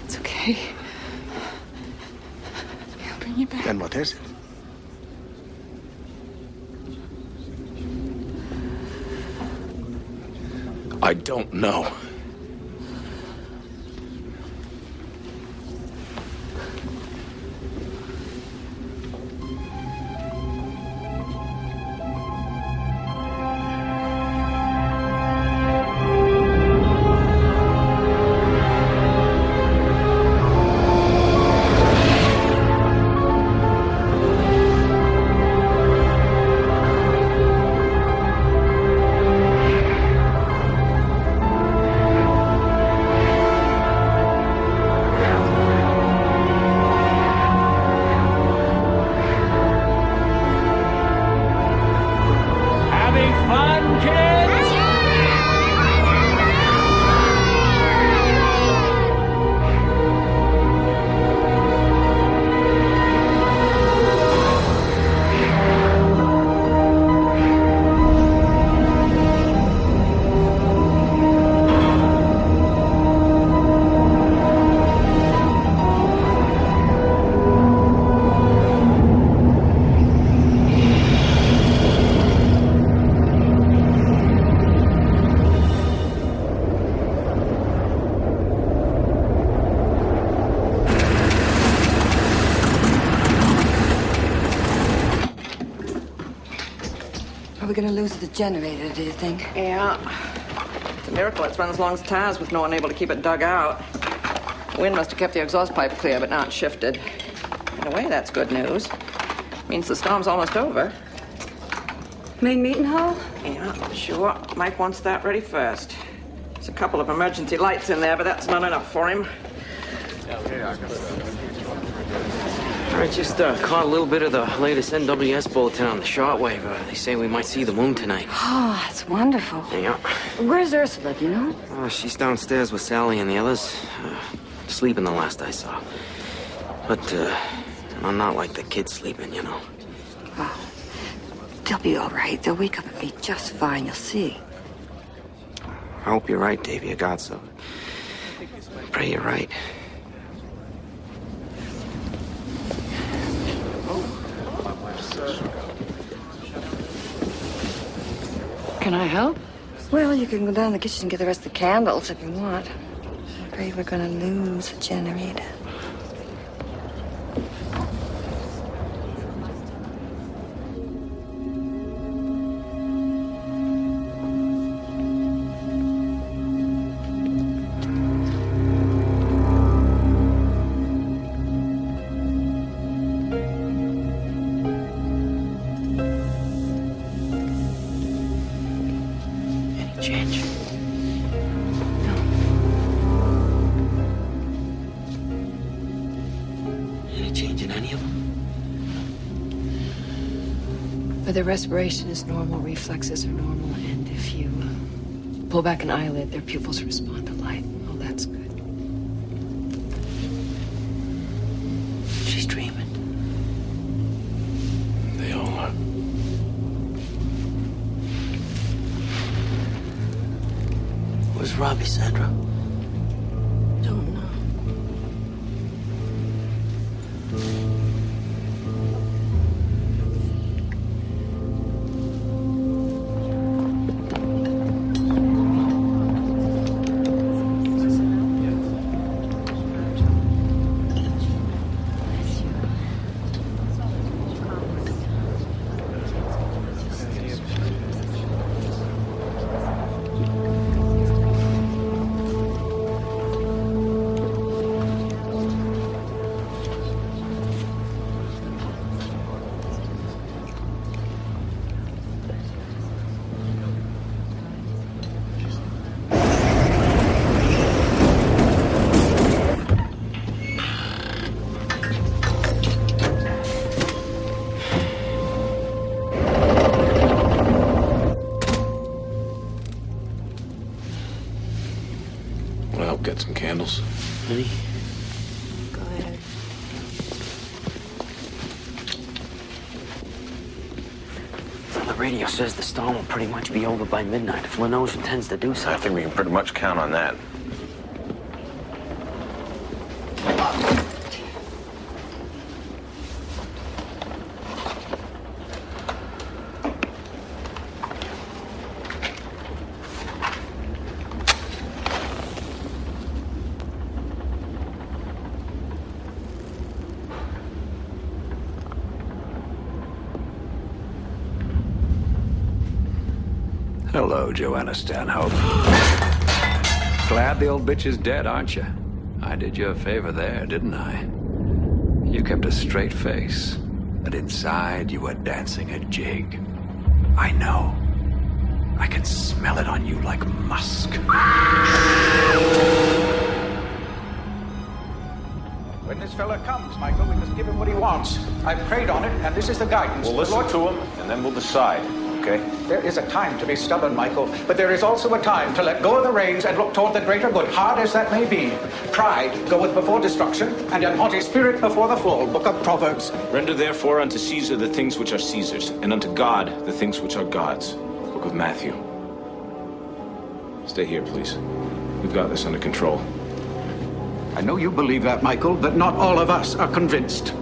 It's okay. I'll bring you back. Then what is it? I don't know. Are we gonna lose the generator, do you think? Yeah. It's a miracle it's run as long as tires with no one able to keep it dug out. The wind must have kept the exhaust pipe clear, but now it's shifted. In a way, that's good news. Means the storm's almost over. Main meeting hall? Yeah, sure. Mike wants that ready first. There's a couple of emergency lights in there, but that's not enough for him. I just caught a little bit of the latest NWS bulletin on the shortwave. They say we might see the moon tonight. Oh, that's wonderful. Yeah. Where's Ursula, do you know? She's downstairs with Sally and the others. Sleeping the last I saw. But, I'm not like the kids sleeping, you know. Oh, they'll be all right. They'll wake up and be just fine, you'll see. I hope you're right, Davy. I got so. Pray you're right. Can I help? Well, you can go down to the kitchen and get the rest of the candles if you want. I'm afraid we're gonna lose the generator. Change. Any change in any of them? But their respiration is normal, reflexes are normal, and if you pull back an eyelid, their pupils respond to light. Oh, that's good. She's dreaming. They all are. Where's Robbie, Sandra? Don't know. Get some candles. Honey? Go ahead. Well, the radio says the storm will pretty much be over by midnight if Linoge intends to do so. I think we can pretty much count on that. Hello, Joanna Stanhope. Glad the old bitch is dead, aren't you? I did you a favor there, didn't I? You kept a straight face, but inside you were dancing a jig. I know. I can smell it on you like musk. When this fella comes, Michael, we must give him what he wants. I've prayed on it, and this is the guidance. We'll listen to him, and then we'll decide, okay? There is a time to be stubborn, Michael, but there is also a time to let go of the reins and look toward the greater good, hard as that may be. Pride goeth before destruction, and an haughty spirit before the fall. Book of Proverbs. Render therefore unto Caesar the things which are Caesar's, and unto God the things which are God's. Book of Matthew. Stay here, please. We've got this under control. I know you believe that, Michael, but not all of us are convinced.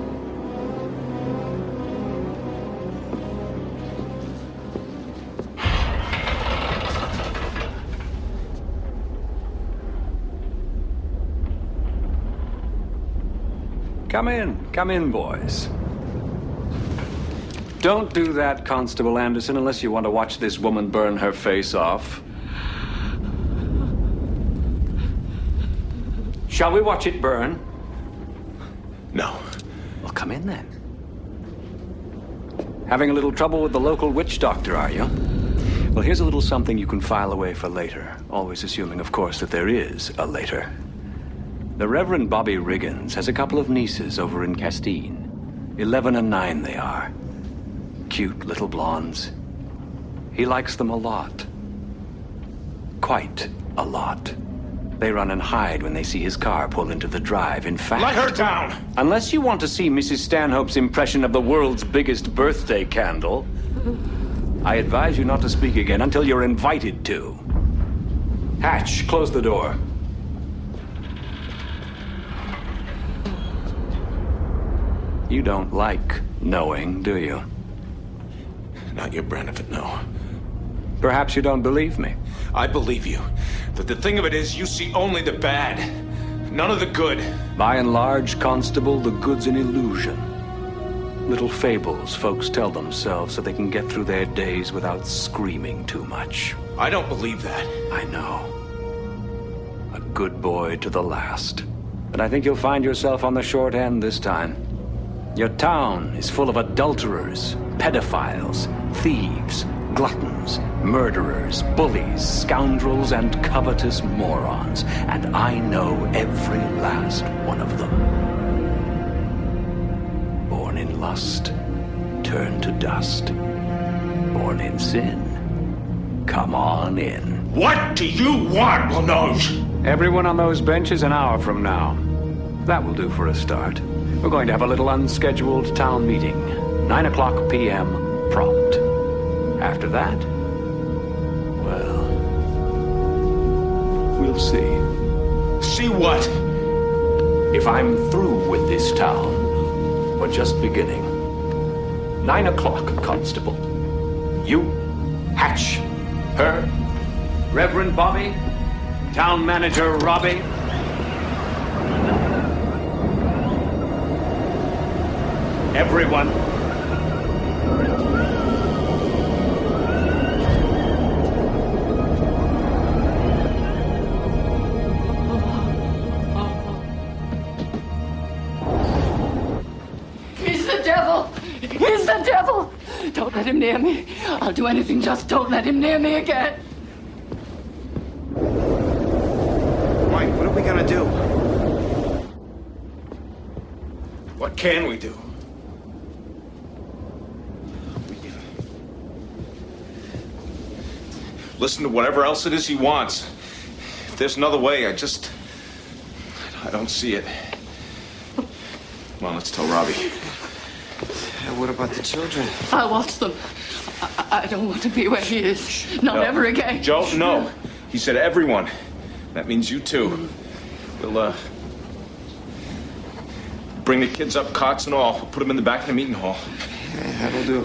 Come in, boys. Don't do that, Constable Anderson, unless you want to watch this woman burn her face off. Shall we watch it burn? No. Well, come in then. Having a little trouble with the local witch doctor, are you? Well, here's a little something you can file away for later. Always assuming, of course, that there is a later. The Reverend Bobby Riggins has a couple of nieces over in Castine. 11 and 9 they are. Cute little blondes. He likes them a lot. Quite a lot. They run and hide when they see his car pull into the drive. In fact... Let her down! Unless you want to see Mrs. Stanhope's impression of the world's biggest birthday candle, I advise you not to speak again until you're invited to. Hatch, close the door. You don't like knowing, do you? Not your brand of it, no. Perhaps you don't believe me. I believe you. But the thing of it is, you see only the bad. None of the good. By and large, Constable, the good's an illusion. Little fables folks tell themselves so they can get through their days without screaming too much. I don't believe that. I know. A good boy to the last. But I think you'll find yourself on the short end this time. Your town is full of adulterers, pedophiles, thieves, gluttons, murderers, bullies, scoundrels, and covetous morons. And I know every last one of them. Born in lust, turn to dust. Born in sin, come on in. What do you want, Lanoge? Everyone on those benches an hour from now. That will do for a start. We're going to have a little unscheduled town meeting. 9:00 p.m. prompt. After that, well, we'll see. See what? If I'm through with this town, or just beginning. 9:00, Constable. You, Hatch, her, Reverend Bobby, Town Manager Robbie. Everyone. He's the devil! He's the devil! Don't let him near me. I'll do anything, just don't let him near me again. Mike, what are we gonna do? What can we do? Listen to whatever else it is he wants. If there's another way, I don't see it. Come on, let's tell Robbie. What about the children? I'll watch them. I don't want to be where he is. Not ever again. Joe, no. He said everyone. That means you too. We'll, bring the kids up, cots and all. We'll put them in the back of the meeting hall. Yeah, that'll do.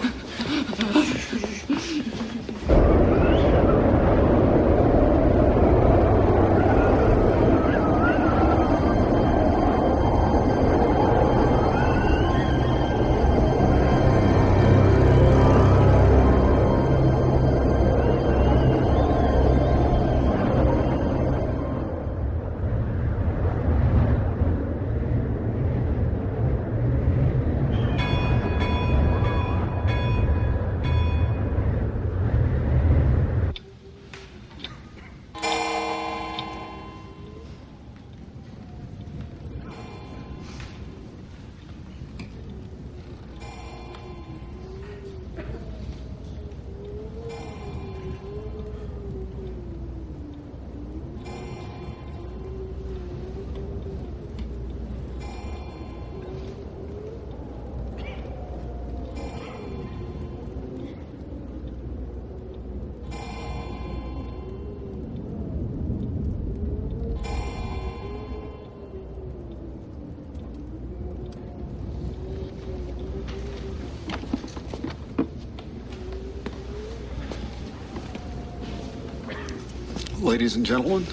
Ladies and gentlemen,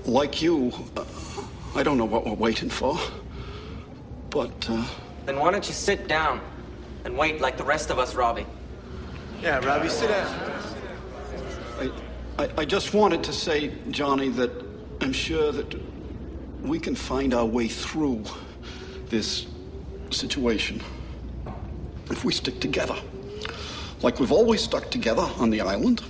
like you, I don't know what we're waiting for, but, Then why don't you sit down and wait like the rest of us, Robbie? Yeah, Robbie, sit down. I just wanted to say, Johnny, that I'm sure that we can find our way through this situation if we stick together, like we've always stuck together on the island.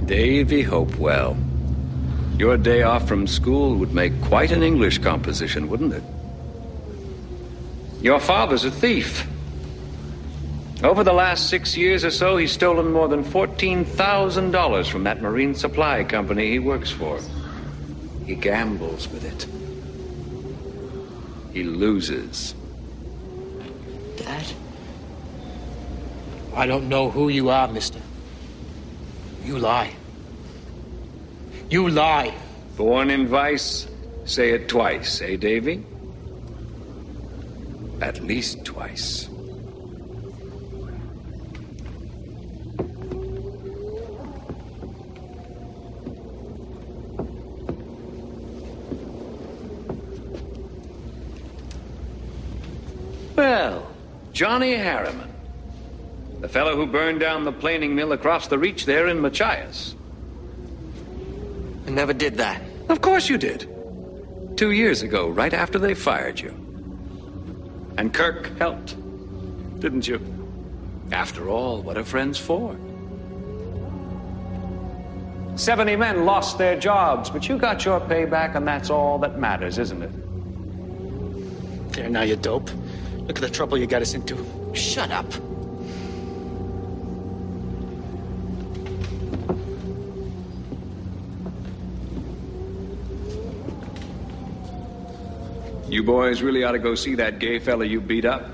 Davy Hopewell. Your day off from school would make quite an English composition, wouldn't it? Your father's a thief. Over the last 6 years or so, he's stolen more than $14,000 from that marine supply company he works for. He gambles with it. He loses. Dad? I don't know who you are, mister. You lie. You lie. Born in vice, say it twice, eh, Davy? At least twice. Well, Johnny Harriman. The fellow who burned down the planing mill across the reach there in Machias. I never did that. Of course you did. 2 years ago, right after they fired you. And Kirk helped, didn't you? After all, what are friends for? 70 men lost their jobs, but you got your payback, and that's all that matters, isn't it? There, now you dope. Look at the trouble you got us into. Shut up. You boys really ought to go see that gay fella you beat up.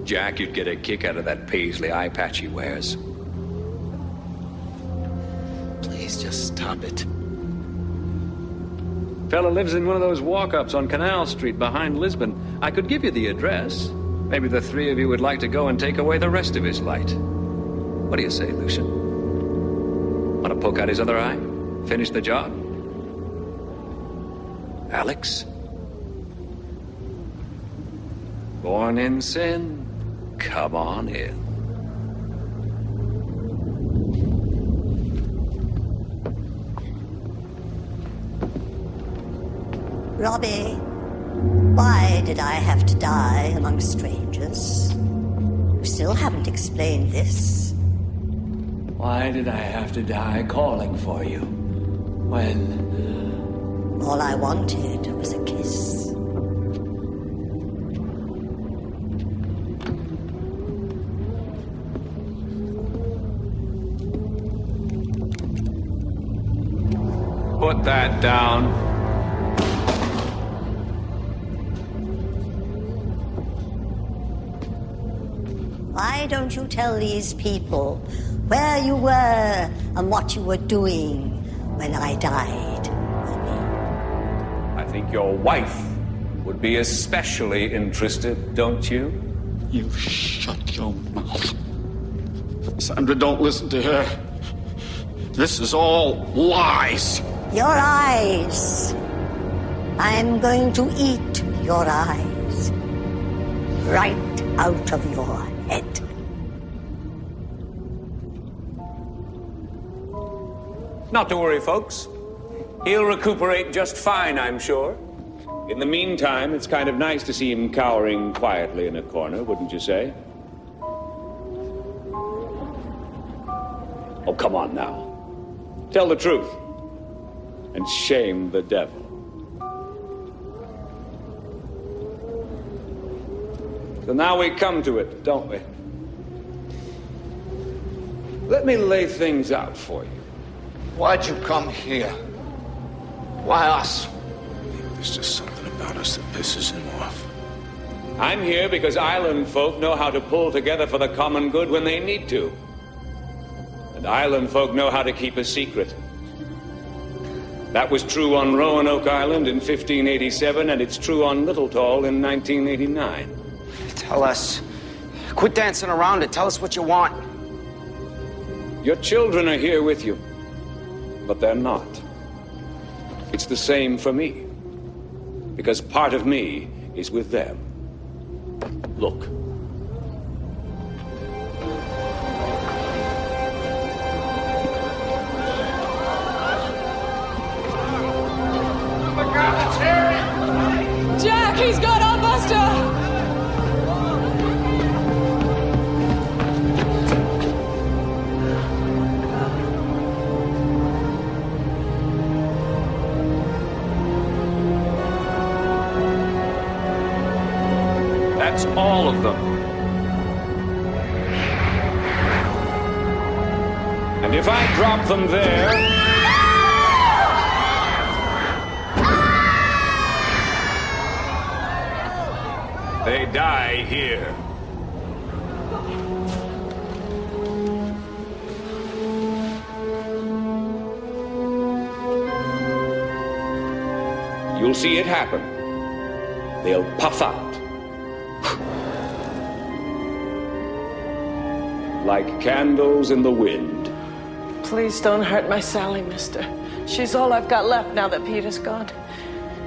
Jack, you'd get a kick out of that paisley eye patch he wears. Please just stop it. Fella lives in one of those walk-ups on Canal Street behind Lisbon. I could give you the address. Maybe the three of you would like to go and take away the rest of his light. What do you say, Lucian? Want to poke out his other eye? Finish the job? Alex? Born in sin, come on in. Robbie, why did I have to die among strangers? You still haven't explained this. Why did I have to die calling for you when... All I wanted was a kiss. Put that down. Why don't you tell these people where you were and what you were doing when I died? I think your wife would be especially interested, don't you? You shut your mouth. Sandra, don't listen to her. This is all lies. Your eyes. I'm going to eat your eyes. Right out of your head. Not to worry, folks. He'll recuperate just fine, I'm sure. In the meantime, it's kind of nice to see him cowering quietly in a corner, wouldn't you say? Oh, come on now. Tell the truth. And shame the devil. So now we come to it, don't we? Let me lay things out for you. Why'd you come here? Why us? There's just something about us that pisses him off. I'm here because island folk know how to pull together for the common good when they need to. And island folk know how to keep a secret. That was true on Roanoke Island in 1587, and it's true on Little Tall in 1989. Tell us. Quit dancing around it. Tell us what you want. Your children are here with you, but they're not. It's the same for me, because part of me is with them. Look. Jack, he's got our Buster! All of them. And if I drop them there, they die here. You'll see it happen. They'll puff out. Like candles in the wind. Please don't hurt my Sally, mister. She's all I've got left now that Peter's gone.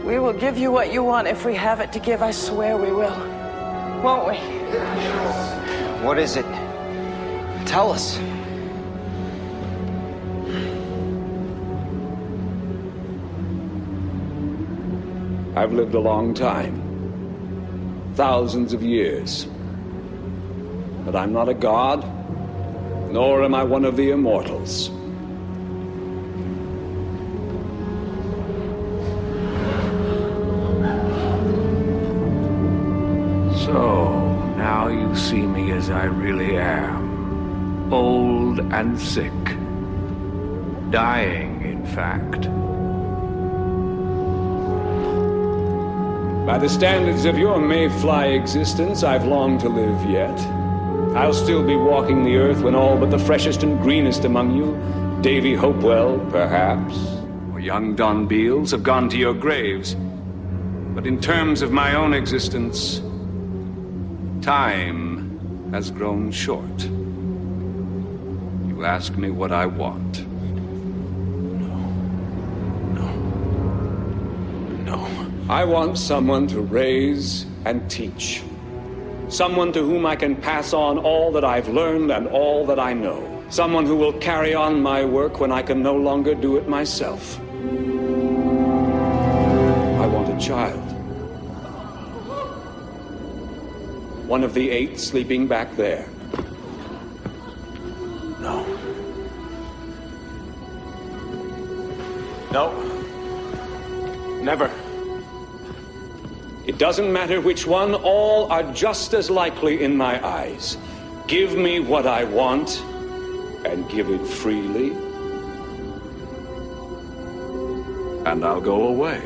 We will give you what you want if we have it to give. I swear we will. Won't we? What is it? Tell us. I've lived a long time. Thousands of years. But I'm not a god, nor am I one of the immortals. So, now you see me as I really am. Old and sick. Dying, in fact. By the standards of your mayfly existence, I've long to live yet. I'll still be walking the earth when all but the freshest and greenest among you, Davy Hopewell, perhaps, or young Don Beals, have gone to your graves. But in terms of my own existence, time has grown short. You ask me what I want. I want someone to raise and teach. Someone to whom I can pass on all that I've learned and all that I know. Someone who will carry on my work when I can no longer do it myself. I want a child. One of the 8 sleeping back there. No. No. Never. It doesn't matter which one, all are just as likely in my eyes. Give me what I want, and give it freely, and I'll go away.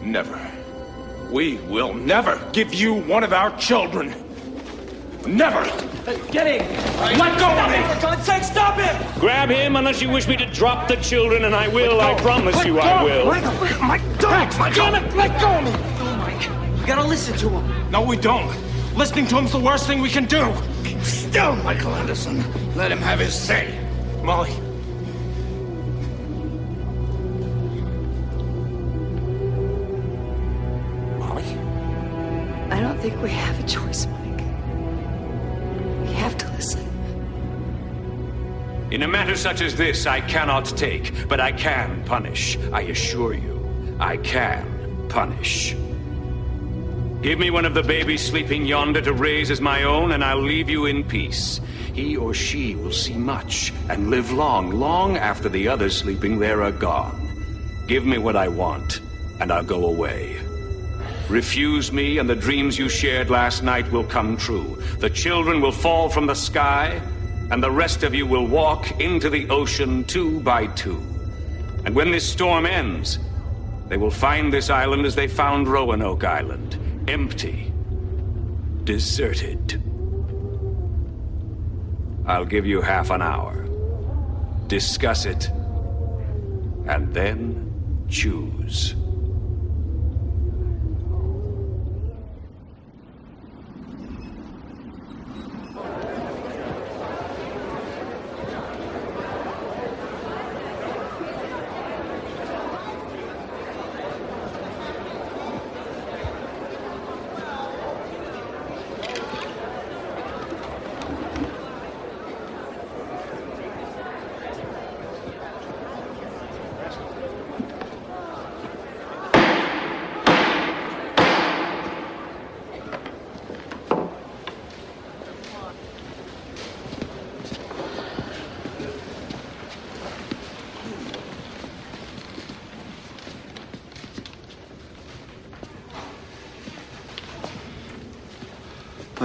Never. We will never give you one of our children. Never. Get him! Let go of him! For God's sake, stop him! Grab him unless you wish me to drop the children, and I will, I promise you I will. Mike, don't! Damn it, let go of me! You gotta listen to him. No, we don't. Listening to him's the worst thing we can do. Keep still, Michael Anderson. Let him have his say. Molly. I don't think we have a choice, Mike. We have to listen. In a matter such as this, I cannot take, but I can punish. I assure you, I can punish. Give me one of the babies sleeping yonder to raise as my own, and I'll leave you in peace. He or she will see much and live long, long after the others sleeping there are gone. Give me what I want, and I'll go away. Refuse me, and the dreams you shared last night will come true. The children will fall from the sky, and the rest of you will walk into the ocean 2 by 2. And when this storm ends, they will find this island as they found Roanoke Island. Empty. Deserted. I'll give you half an hour. Discuss it. And then choose.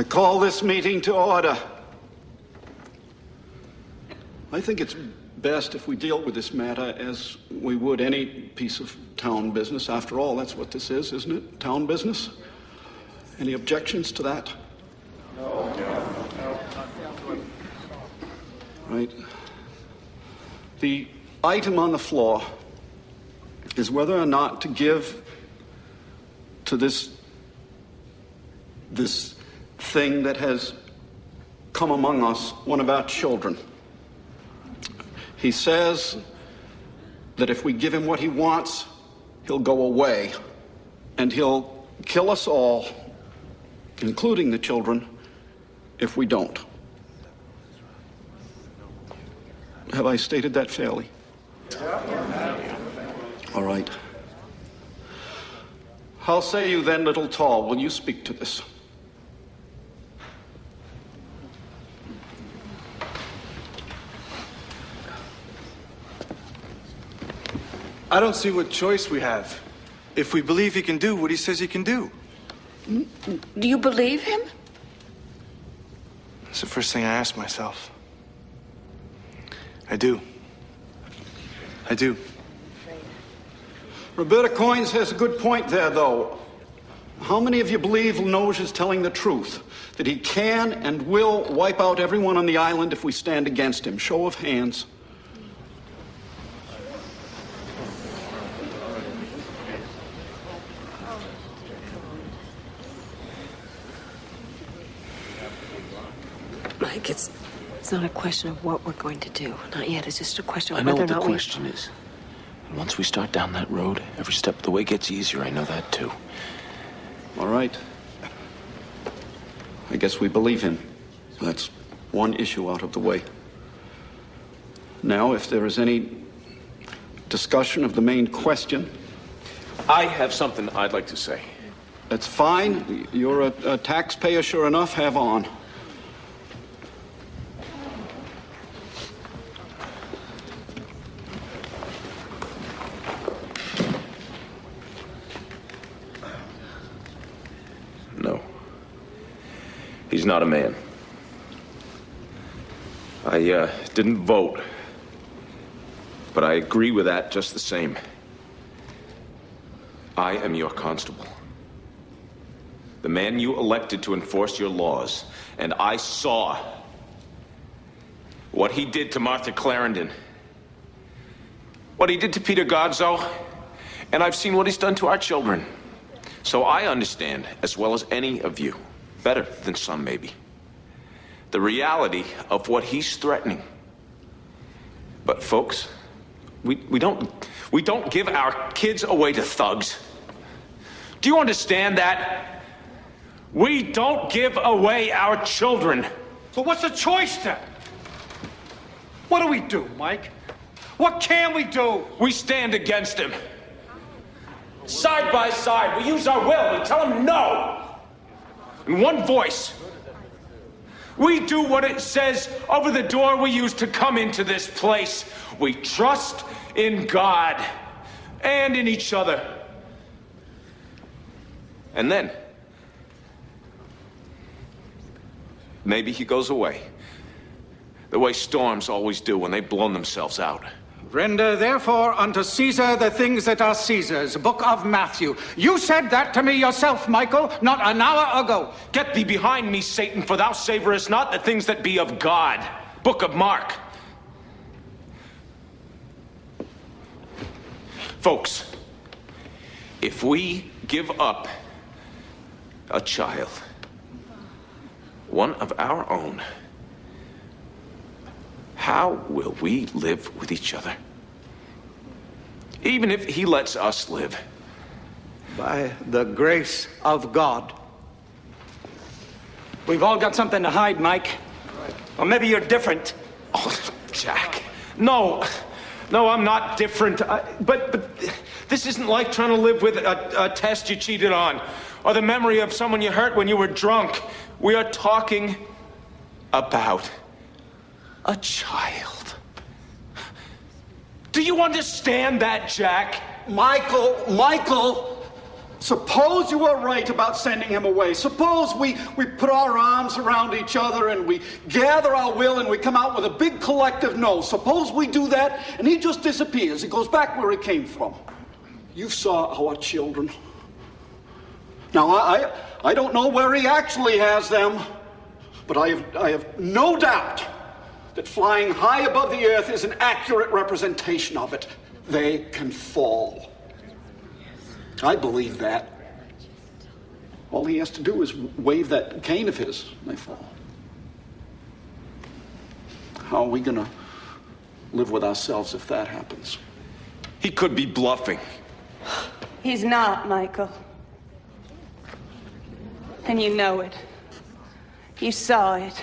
call this meeting to order. I think it's best if we deal with this matter as we would any piece of town business. After all, that's what this is, isn't it? Town business? Any objections to that? No. Right. The item on the floor is whether or not to give to this thing that has come among us one of our children. He says that if we give him what he wants, he'll go away, and he'll kill us all, including the children, if we don't. Have I stated that fairly? All right. How say you then, Little Tall? Will you speak to this? I don't see what choice we have if we believe he can do what he says he can do. Do you believe him? It's the first thing I ask myself. I do. I do. Roberta Coins has a good point there, though. How many of you believe Linoge is telling the truth? That he can and will wipe out everyone on the island if we stand against him? Show of hands. Mike, it's not a question of what we're going to do. Not yet. It's just a question I of know whether what or the not question is. And once we start down that road, every step of the way gets easier. I know that, too. All right. I guess we believe him. That's one issue out of the way. Now, if there is any discussion of the main question. I have something I'd like to say. That's fine. You're a taxpayer, sure enough. Have on. No. He's not a man. I didn't vote. But I agree with that just the same. I am your constable. The man you elected to enforce your laws. And I saw what he did to Martha Clarendon. What he did to Peter Godso. And I've seen what he's done to our children. So I understand, as well as any of you, better than some maybe, the reality of what he's threatening. But folks, we don't give our kids away to thugs. Do you understand that? We don't give away our children. So what's the choice then? What do we do, Mike? What can we do? We stand against him. Side by side, we use our will. We tell him no. In one voice. We do what it says over the door we use to come into this place. We trust in God and in each other. And then, maybe he goes away. The way storms always do when they've blown themselves out. Render therefore unto Caesar the things that are Caesar's. Book of Matthew. You said that to me yourself, Michael, not an hour ago. Get thee behind me, Satan, for thou savorest not the things that be of God. Book of Mark. Folks, if we give up a child, one of our own, how will we live with each other? Even if he lets us live. By the grace of God. We've all got something to hide, Mike. Or maybe you're different. Oh, Jack. No, I'm not different. But this isn't like trying to live with a test you cheated on, or the memory of someone you hurt when you were drunk. We are talking about a child. Do you understand that, Jack? Michael, Suppose you were right about sending him away. Suppose we put our arms around each other and we gather our will and we come out with a big collective no. Suppose we do that and he just disappears. He goes back where he came from. You saw our children. Now, I don't know where he actually has them, but I have no doubt that flying high above the earth is an accurate representation of it. They can fall. I believe that. All he has to do is wave that cane of his, and they fall. How are we going to live with ourselves if that happens? He could be bluffing. He's not, Michael. And you know it. You saw it.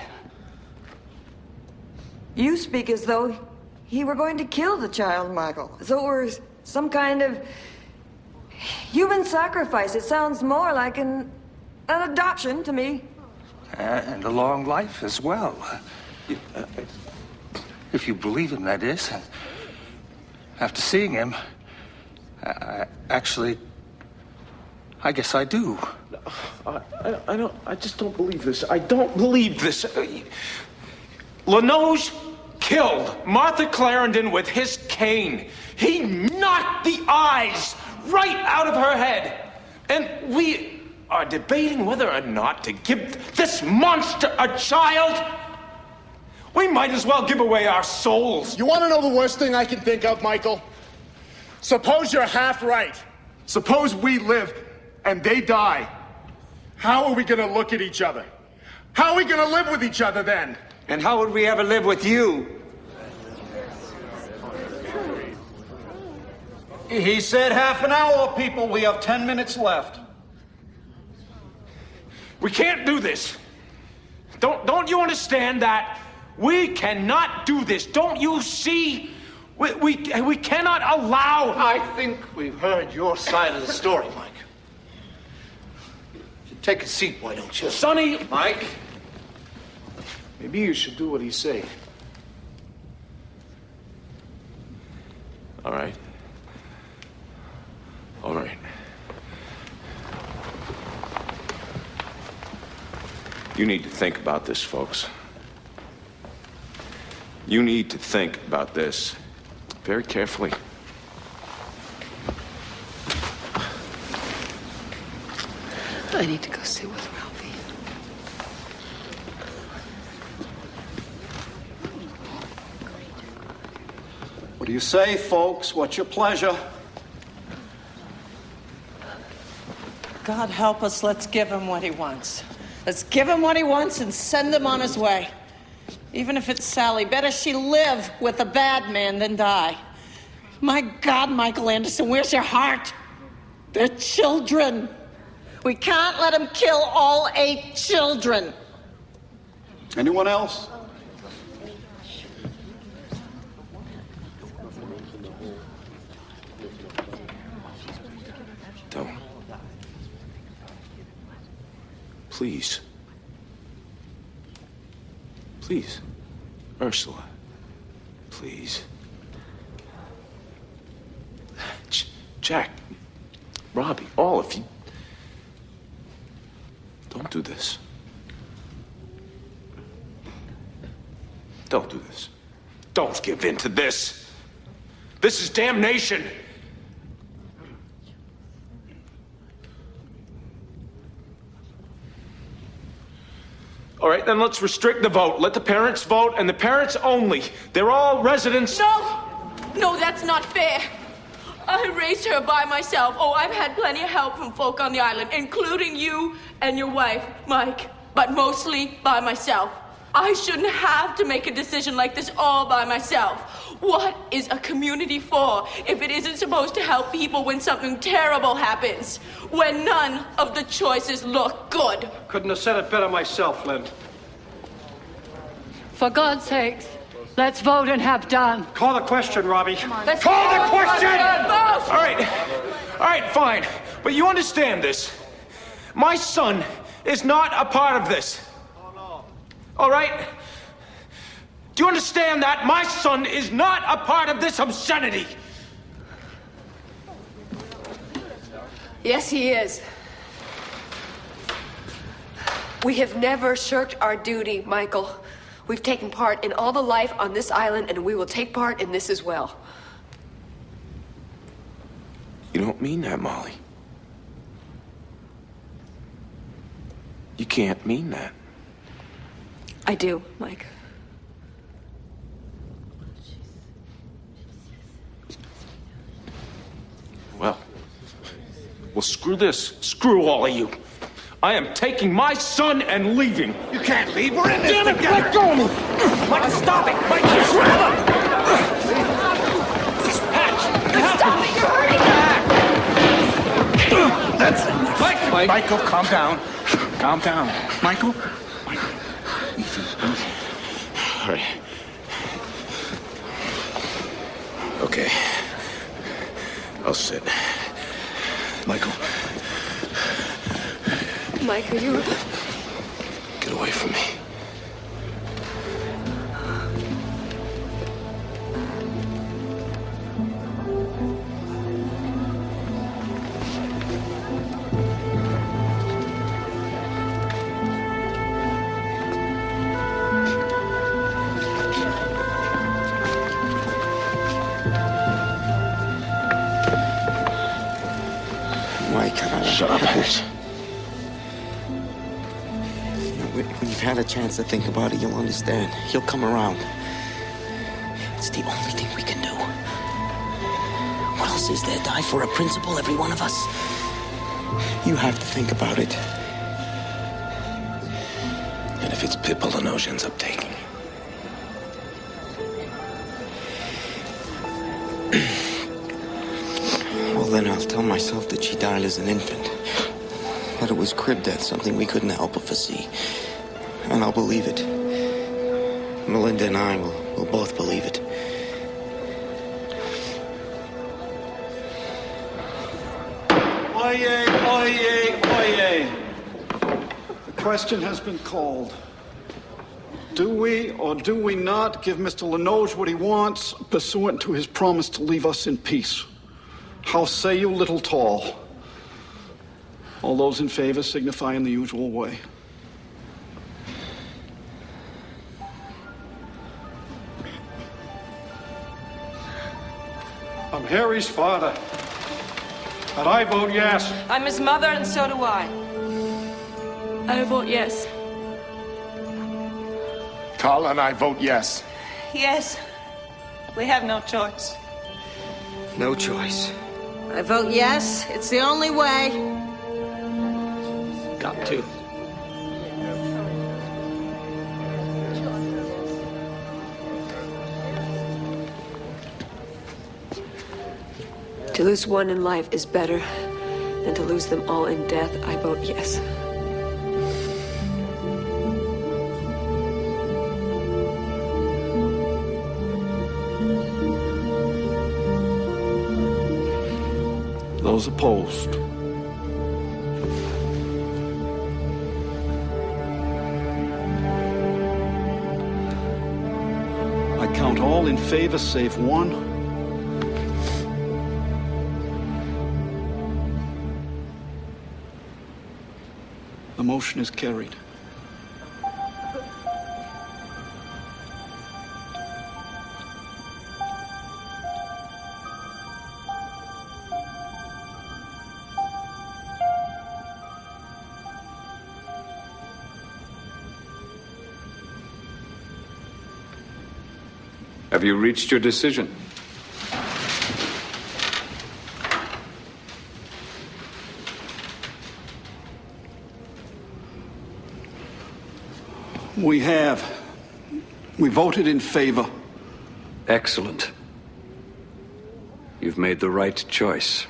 You speak as though he were going to kill the child, Michael. As though it were some kind of human sacrifice. It sounds more like an adoption to me. And a long life as well. If you believe him, that is. After seeing him, I guess I do. I just don't believe this. I don't believe this. LaNoge killed Martha Clarendon with his cane. He knocked the eyes right out of her head. And we are debating whether or not to give this monster a child. We might as well give away our souls. You want to know the worst thing I can think of, Michael? Suppose you're half right. Suppose we live and they die. How are we going to look at each other? How are we going to live with each other then? And how would we ever live with you? He said half an hour, people. We have 10 minutes left. We can't do this. Don't you understand that? We cannot do this. Don't you see? We cannot allow... I think we've heard your side of the story, Mike. Take a seat, why don't you? Sonny! Mike, maybe you should do what he say. All right. All right. You need to think about this, folks. You need to think about this very carefully. I need to go sit with Ralphie. What do you say, folks? What's your pleasure? God help us, let's give him what he wants. Let's give him what he wants and send him on his way. Even if it's Sally, better she live with a bad man than die. My God, Michael Anderson, where's your heart? They're children. We can't let him kill all 8 children. Anyone else? Don't. Please. Please. Ursula. Please. Jack. Robbie. All of you. Don't do this. Don't do this. Don't give in to this. This is damnation. All right, then let's restrict the vote. Let the parents vote, and the parents only. They're all residents. No, that's not fair. I raised her by myself. Oh, I've had plenty of help from folk on the island, including you and your wife, Mike, but mostly by myself. I shouldn't have to make a decision like this all by myself. What is a community for if it isn't supposed to help people when something terrible happens? When none of the choices look good? Couldn't have said it better myself, Lynn. For God's sakes, let's vote and have done. Call the question, Robbie. Let's Call the vote. question! All right, fine. But you understand this. My son is not a part of this. All right? Do you understand that? My son is not a part of this obscenity. Yes, he is. We have never shirked our duty, Michael. We've taken part in all the life on this island, and we will take part in this as well. You don't mean that, Molly. You can't mean that. I do, Mike. Well, screw this. Screw all of you. I am taking my son and leaving. You can't leave. We're in this Damn it, together. let go of me. Mike, stop it! Mike, grab him! Stop it! You're hurting! That's it. Mike! Michael, calm down. Calm down. Michael? Easy. All right. Okay. I'll sit. Michael. Mike, are you... Get away from me. Shut up, Ash. When you've had a chance to think about it, you'll understand. He'll come around. It's the only thing we can do. What else is there? Die for a principle, every one of us? You have to think about it. And if it's Pippa Lenoge ends up taking. Well, then I'll tell myself that she died as an infant. That it was crib death, something we couldn't help but foresee. And I'll believe it. Melinda and I will both believe it. Oyez, oyez, oyez. The question has been called. Do we or do we not give Mr. Lenoge what he wants, pursuant to his promise to leave us in peace? How say you, Little Tall? All those in favor signify in the usual way. I'm Harry's father. And I vote yes. I'm his mother, and so do I. I vote yes. Carl and I vote yes. Yes. We have no choice. No choice. I vote yes. It's the only way. Got to. To lose one in life is better than to lose them all in death. I vote yes. Those opposed? I count all in favor save one. The motion is carried. Have you reached your decision? We have. We voted in favor. Excellent. You've made the right choice.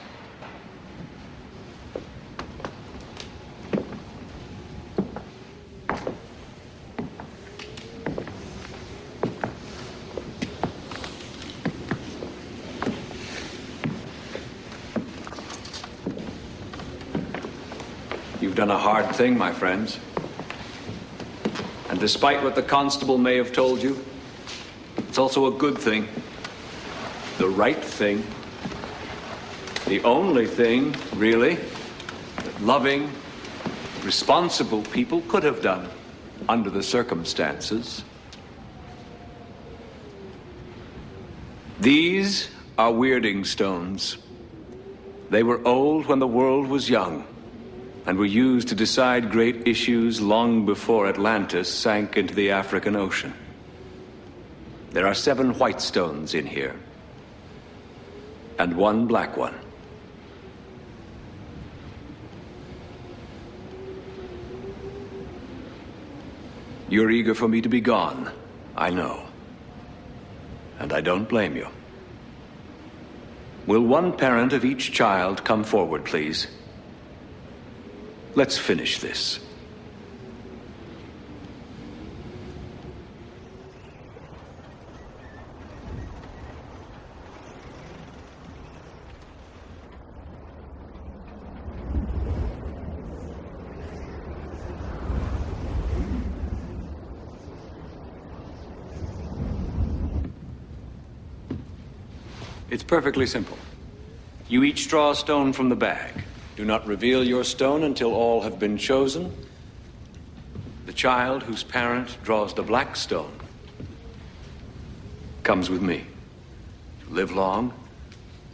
You've done a hard thing, my friends. And despite what the constable may have told you, it's also a good thing. The right thing. The only thing, really. loving, responsible people could have done under the circumstances. These are weirding stones. They were old when the world was young, and were used to decide great issues long before Atlantis sank into the African Ocean. There are 7 white stones in here, and 1 black one. You're eager for me to be gone, I know. And I don't blame you. Will one parent of each child come forward, please? Let's finish this. It's perfectly simple. You each draw a stone from the bag. Do not reveal your stone until all have been chosen. The child whose parent draws the black stone comes with me. To live long,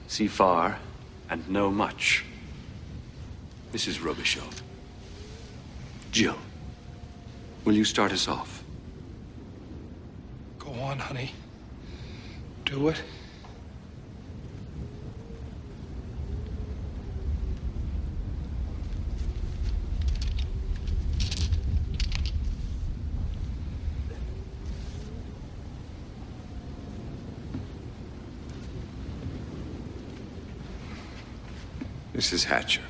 see far, and know much. Mrs. Robichaud. Jill, will you start us off? Go on, honey. Do it. Mrs. Hatcher.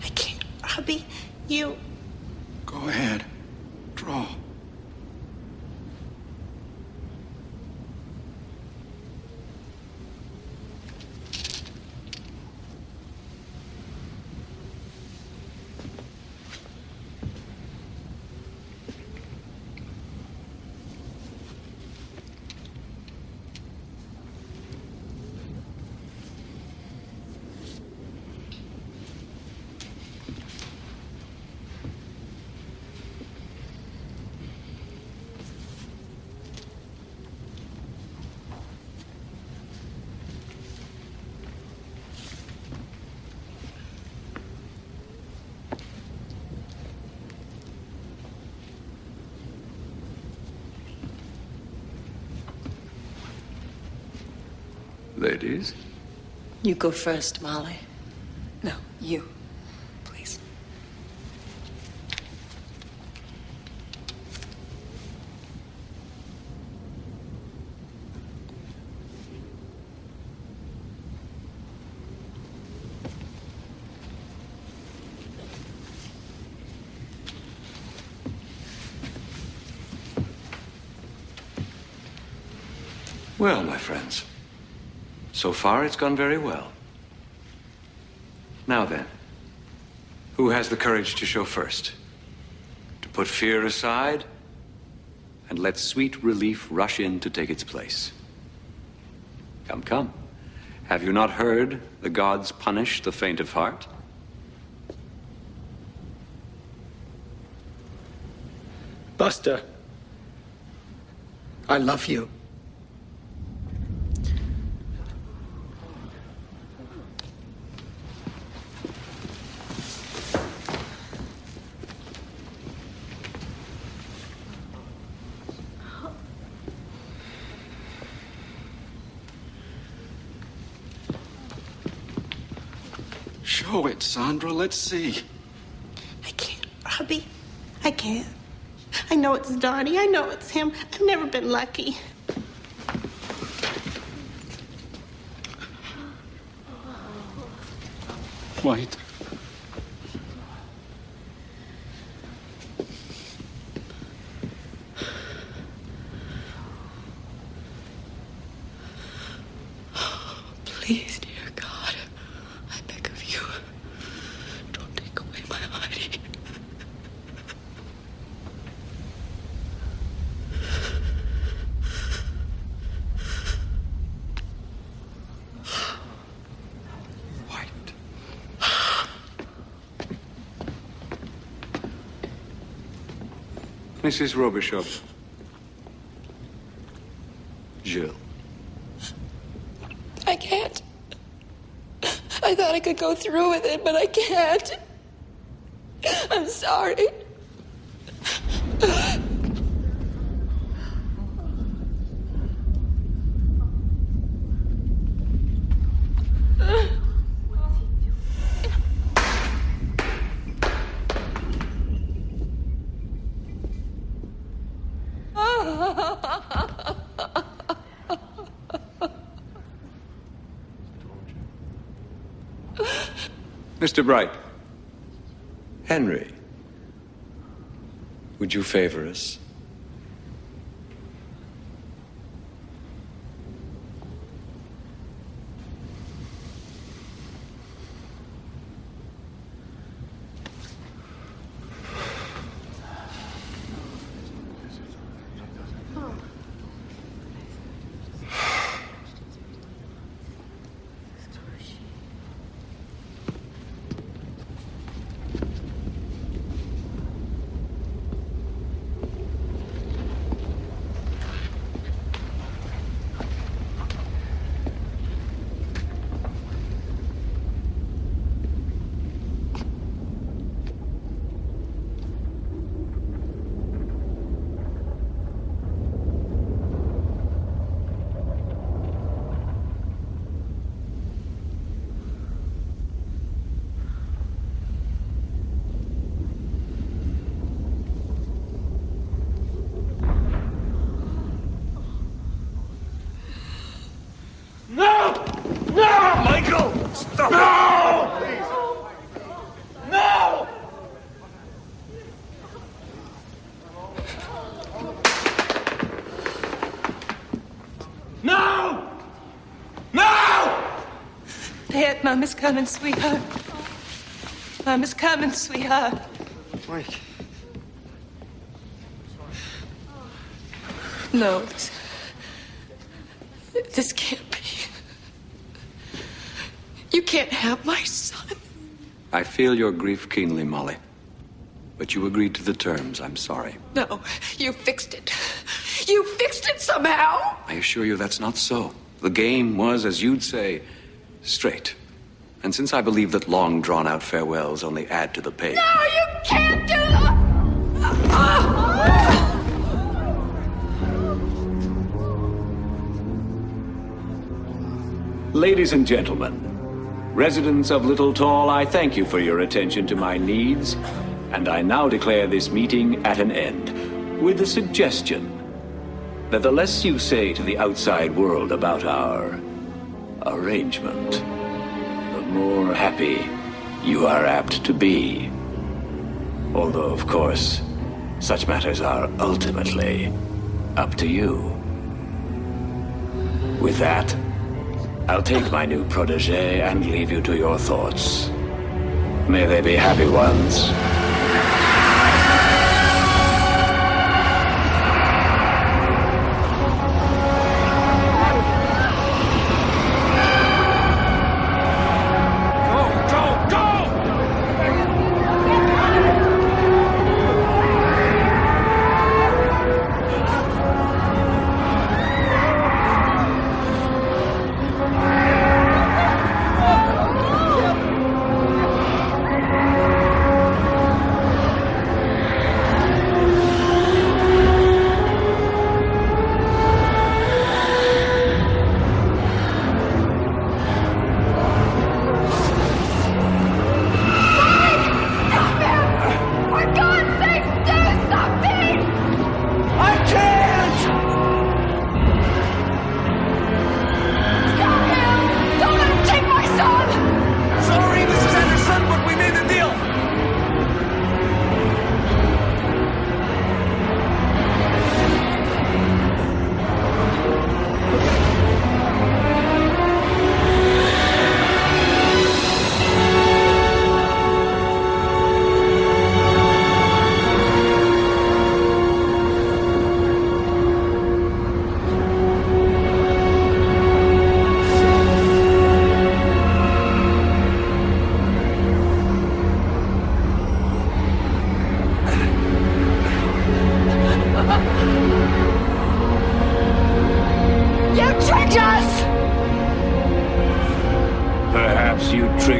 I can't, Robbie. You. Go ahead. Draw. Ladies? You go first, Molly. No, you. Please. Well, my friends, so far it's gone very well. Now then, who has the courage to show first? To put fear aside and let sweet relief rush in to take its place. Come, come. Have you not heard the gods punish the faint of heart? Buster, I love you. Show it, Sandra. Let's see. I can't, Robbie. I can't. I know it's Donnie. I know it's him. I've never been lucky. White. Please, dear God, I beg of you, don't take away my Heidi. Mrs. Robichaud. Jill. I can't. I thought I could go through with it, but I can't. I'm sorry. Mr. Bright. Henry. Would you favor us? Dad, Mama's coming, sweetheart. Mama's coming, sweetheart. Mike. No, this can't be. You can't have my son. I feel your grief keenly, Molly. But you agreed to the terms. I'm sorry. No, you fixed it. You fixed it somehow. I assure you that's not so. The game was, as you'd say, straight. And since I believe that long drawn-out farewells only add to the pain... No, you can't do that! Ladies and gentlemen, residents of Little Tall, I thank you for your attention to my needs, and I now declare this meeting at an end, with the suggestion that the less you say to the outside world about our arrangement, the more happy you are apt to be. Although, of course, such matters are ultimately up to you. With that, I'll take my new protege and leave you to your thoughts. May they be happy ones.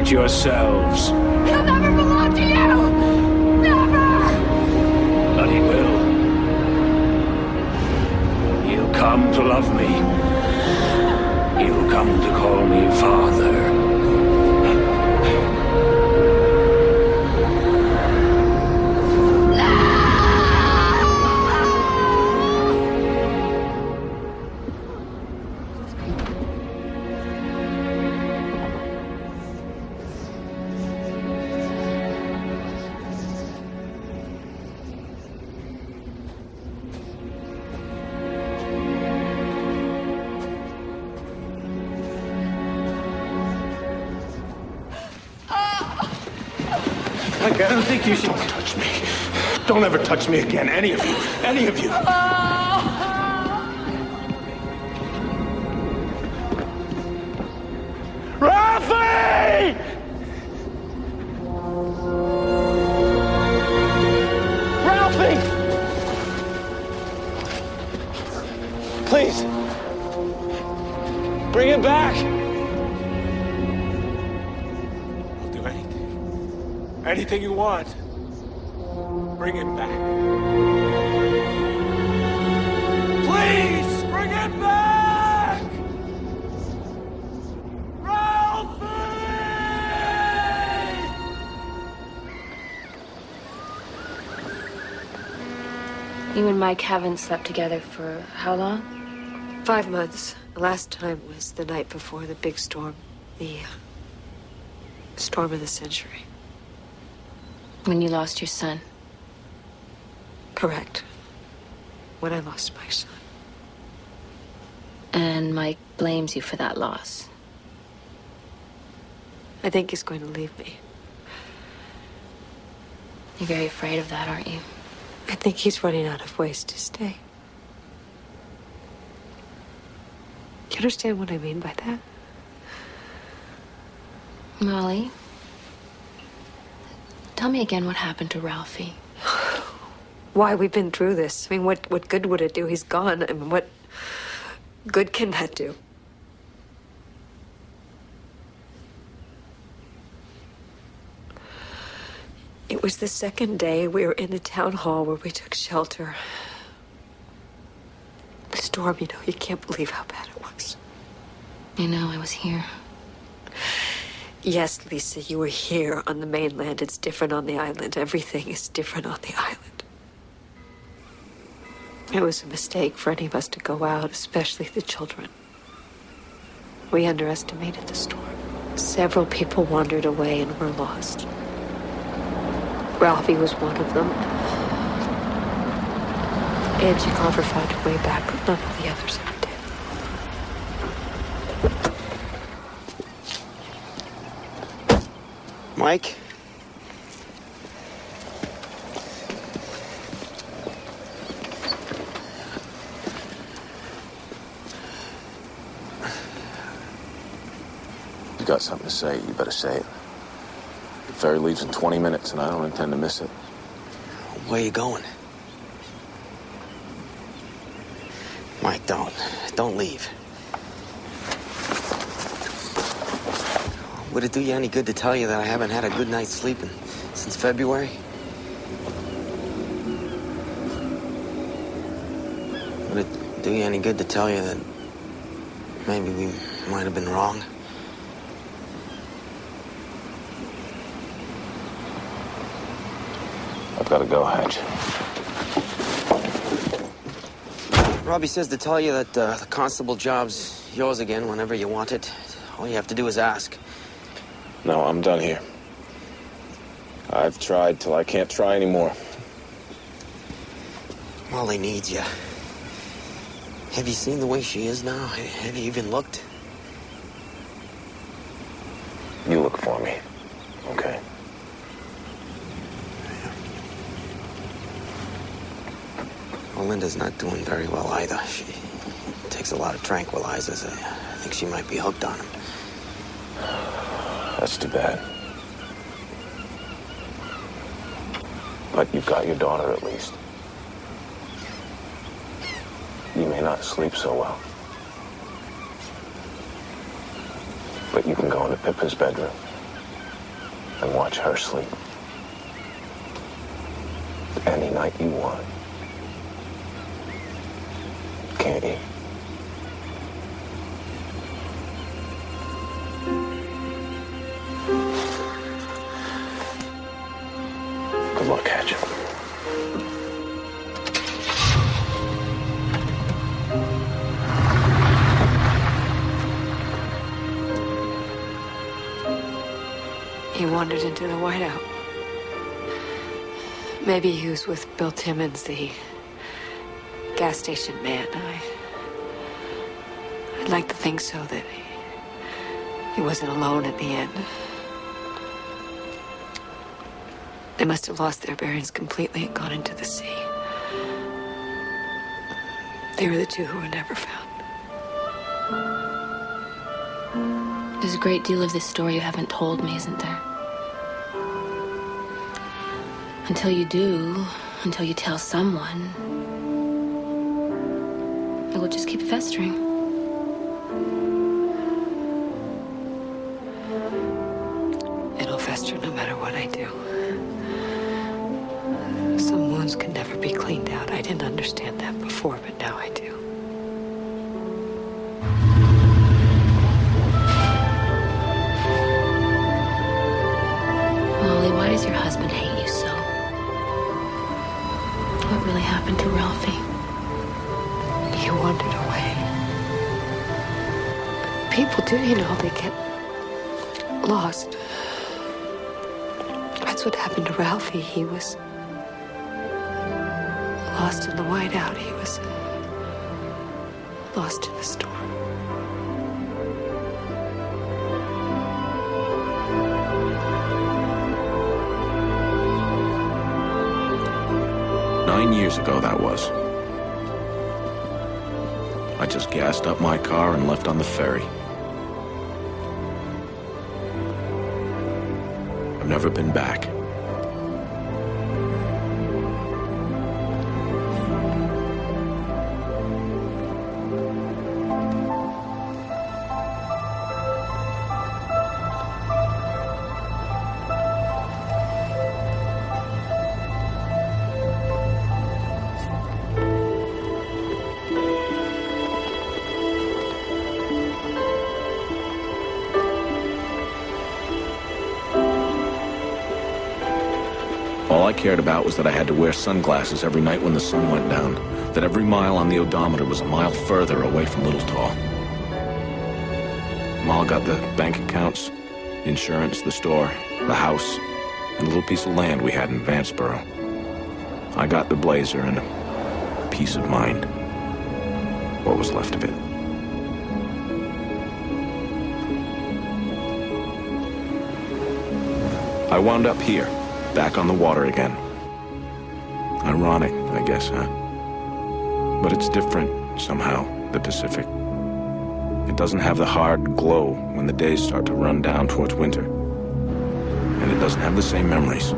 it yourselves. He'll never belong to you! Never! But he will. He'll come to love me. He'll come to call me father. Mike, I don't think you should touch me. Don't ever touch me again, any of you. Any of you. Ralphie! Ralphie! Please. Bring him back. I'll do anything. Anything you want. Bring him back. Please, bring him back! Ralphie! You and Mike haven't slept together for how long? 5 months. The last time was the night before the big storm. The storm of the century. When you lost your son. Correct. When I lost my son. And Mike blames you for that loss. I think he's going to leave me. You're very afraid of that, aren't you? I think he's running out of ways to stay. Do you understand what I mean by that? Molly, tell me again what happened to Ralphie. Why we've been through this. I mean, what good would it do? He's gone. I mean, what good can that do? It was the second day we were in the town hall where we took shelter. The storm, you know, you can't believe how bad it was. I know, I was here. Yes, Lisa, you were here on the mainland. It's different on the island. Everything is different on the island. It was a mistake for any of us to go out, especially the children. We underestimated the storm. Several people wandered away and were lost. Ralphie was one of them. Angie Glover found her way back, but none of the others ever did. Mike? You got something to say, you better say it. The ferry leaves in 20 minutes, and I don't intend to miss it. Where are you going? Mike, don't leave. Would it do you any good to tell you that I haven't had a good night's sleeping since February? Would it do you any good to tell you that maybe we might have been wrong? I've got to go, Hatch. Robbie says to tell you that the constable job's yours again whenever you want it. All you have to do is ask. No, I'm done here. I've tried till I can't try anymore. Molly needs you. Have you seen the way she is now? Have you even looked? You look for me, okay? Well, Linda's not doing very well either. She takes a lot of tranquilizers. I think she might be hooked on them. That's too bad. But you've got your daughter at least. You may not sleep so well. But you can go into Pippin's bedroom. and watch her sleep. Any night you want. Can't you? Good luck, Hatch. He wandered into the whiteout. Maybe he was with Bill Timmons, the gas station man. I'd like to think so, that he wasn't alone at the end. They must have lost their bearings completely and gone into the sea. They were the two who were never found. There's a great deal of this story you haven't told me, isn't there? Until you do, until you tell someone, it will just keep festering. It'll fester no matter what I do. Some wounds can never be cleaned out. I didn't understand that before, but now I do. Molly, why does your husband hate you so? What really happened to Ralphie? He wandered away. People do, you know, they get lost. That's what happened to Ralphie. He was lost in the whiteout. He was lost in the storm. Nine years ago, that was. I just gassed up my car and left on the ferry. I've never been back. All I cared about was that I had to wear sunglasses every night when the sun went down, that every mile on the odometer was a mile further away from Little Tall. Ma got the bank accounts, insurance, the store, the house, and a little piece of land we had in Vanceboro. I got the blazer and a peace of mind. What was left of it. I wound up here, back on the water again. Ironic, I guess, huh? But it's different, somehow, the Pacific. It doesn't have the hard glow when the days start to run down towards winter. And it doesn't have the same memories.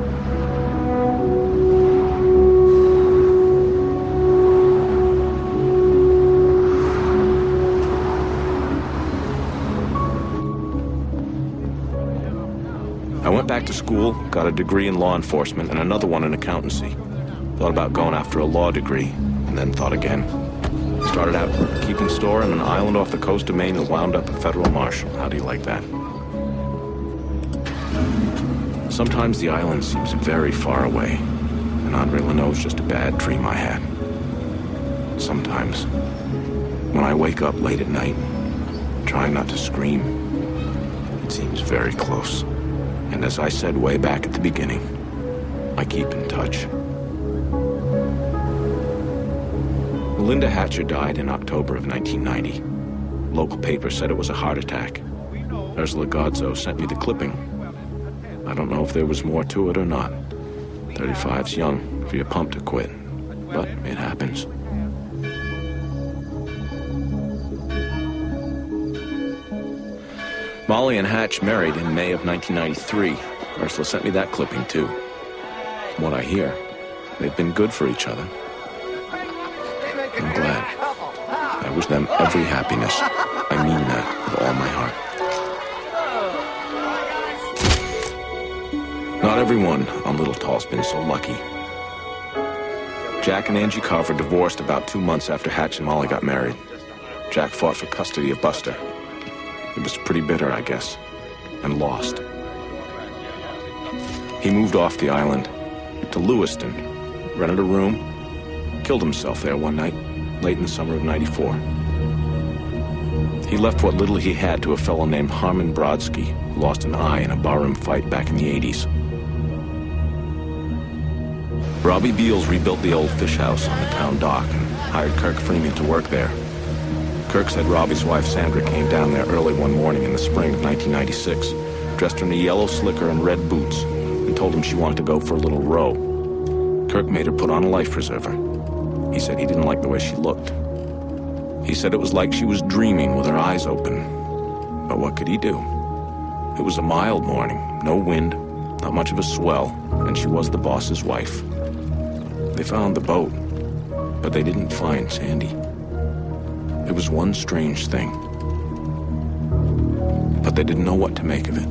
I went back to school, got a degree in law enforcement and another one in accountancy. Thought about going after a law degree, and then thought again. Started out keeping store on an island off the coast of Maine and wound up a federal marshal. How do you like that? Sometimes the island seems very far away, and Andre Leno's just a bad dream I had. Sometimes, when I wake up late at night, trying not to scream, it seems very close. And as I said way back at the beginning, I keep in touch. Melinda Hatcher died in October of 1990. Local paper said it was a heart attack. Ursula Godzo sent me the clipping. I don't know if there was more to it or not. 35's young for your pump to quit, but it happens. Molly and Hatch married in May of 1993. Ursula sent me that clipping, too. From what I hear, they've been good for each other. I'm glad. I wish them every happiness. I mean that with all my heart. Everyone on Little Tall's been so lucky. Jack and Angie Carver divorced about 2 months after Hatch and Molly got married. Jack fought for custody of Buster. He was pretty bitter, I guess, and lost. He moved off the island to Lewiston, rented a room, killed himself there one night, late in the summer of '94. He left what little he had to a fellow named Harmon Brodsky, who lost an eye in a barroom fight back in the '80s. Robbie Beals rebuilt the old fish house on the town dock and hired Kirk Freeman to work there. Kirk said Robbie's wife Sandra came down there early one morning in the spring of 1996, dressed in a yellow slicker and red boots, and told him she wanted to go for a little row. Kirk made her put on a life preserver. He said he didn't like the way she looked. He said it was like she was dreaming with her eyes open. But what could he do? It was a mild morning, no wind, not much of a swell, and she was the boss's wife. They found the boat, but they didn't find Sandy. It was one strange thing, but they didn't know what to make of it.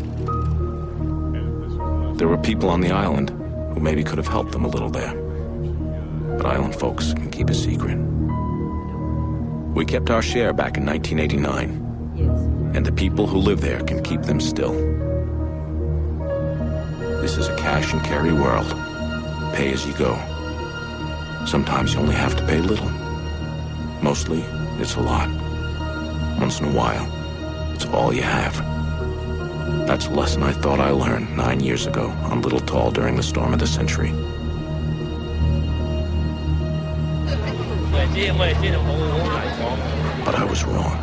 There were people on the island who maybe could have helped them a little there, but island folks can keep a secret. We kept our share back in 1989, and the people who live there can keep them still. This is a cash and carry world. Pay as you go. Sometimes you only have to pay little. Mostly, it's a lot. Once in a while, it's all you have. That's a lesson I thought I learned 9 years ago on Little Tall during the storm of the century. But I was wrong.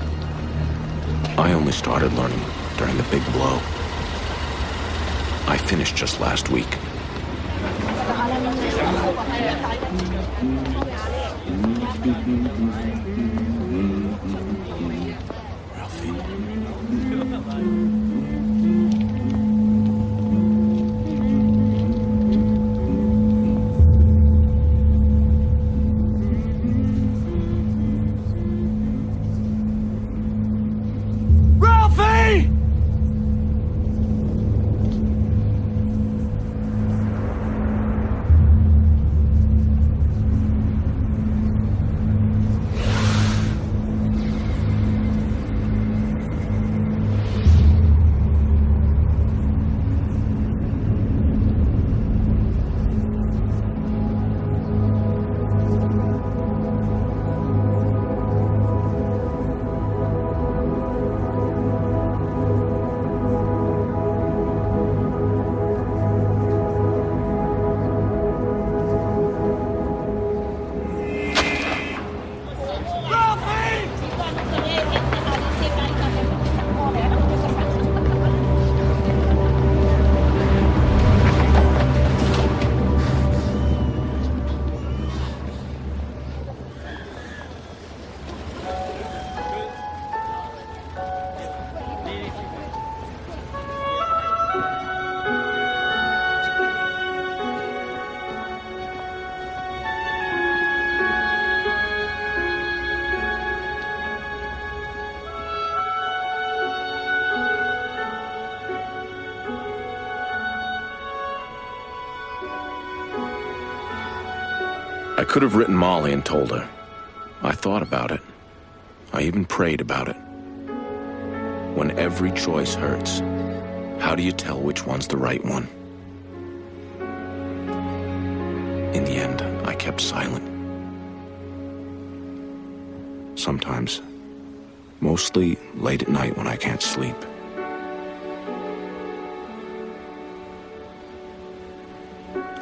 I only started learning during the big blow. I finished just last week. Ralphie! I could have written Molly and told her. I thought about it. I even prayed about it. When every choice hurts, how do you tell which one's the right one? In the end, I kept silent. Sometimes, mostly late at night when I can't sleep.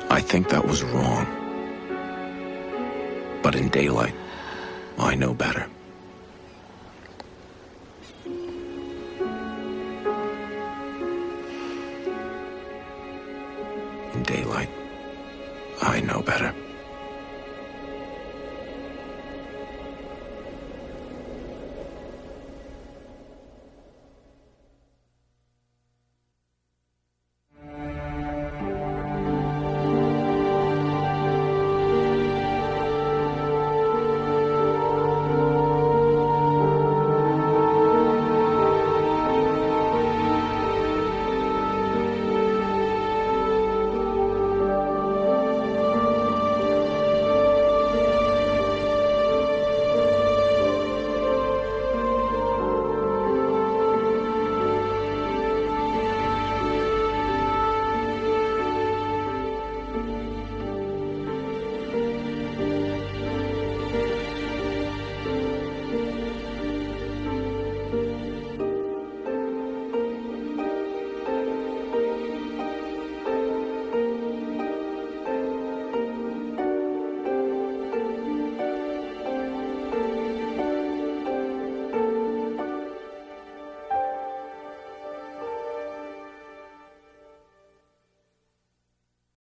I think that was wrong. But in daylight, I know better. In daylight, I know better.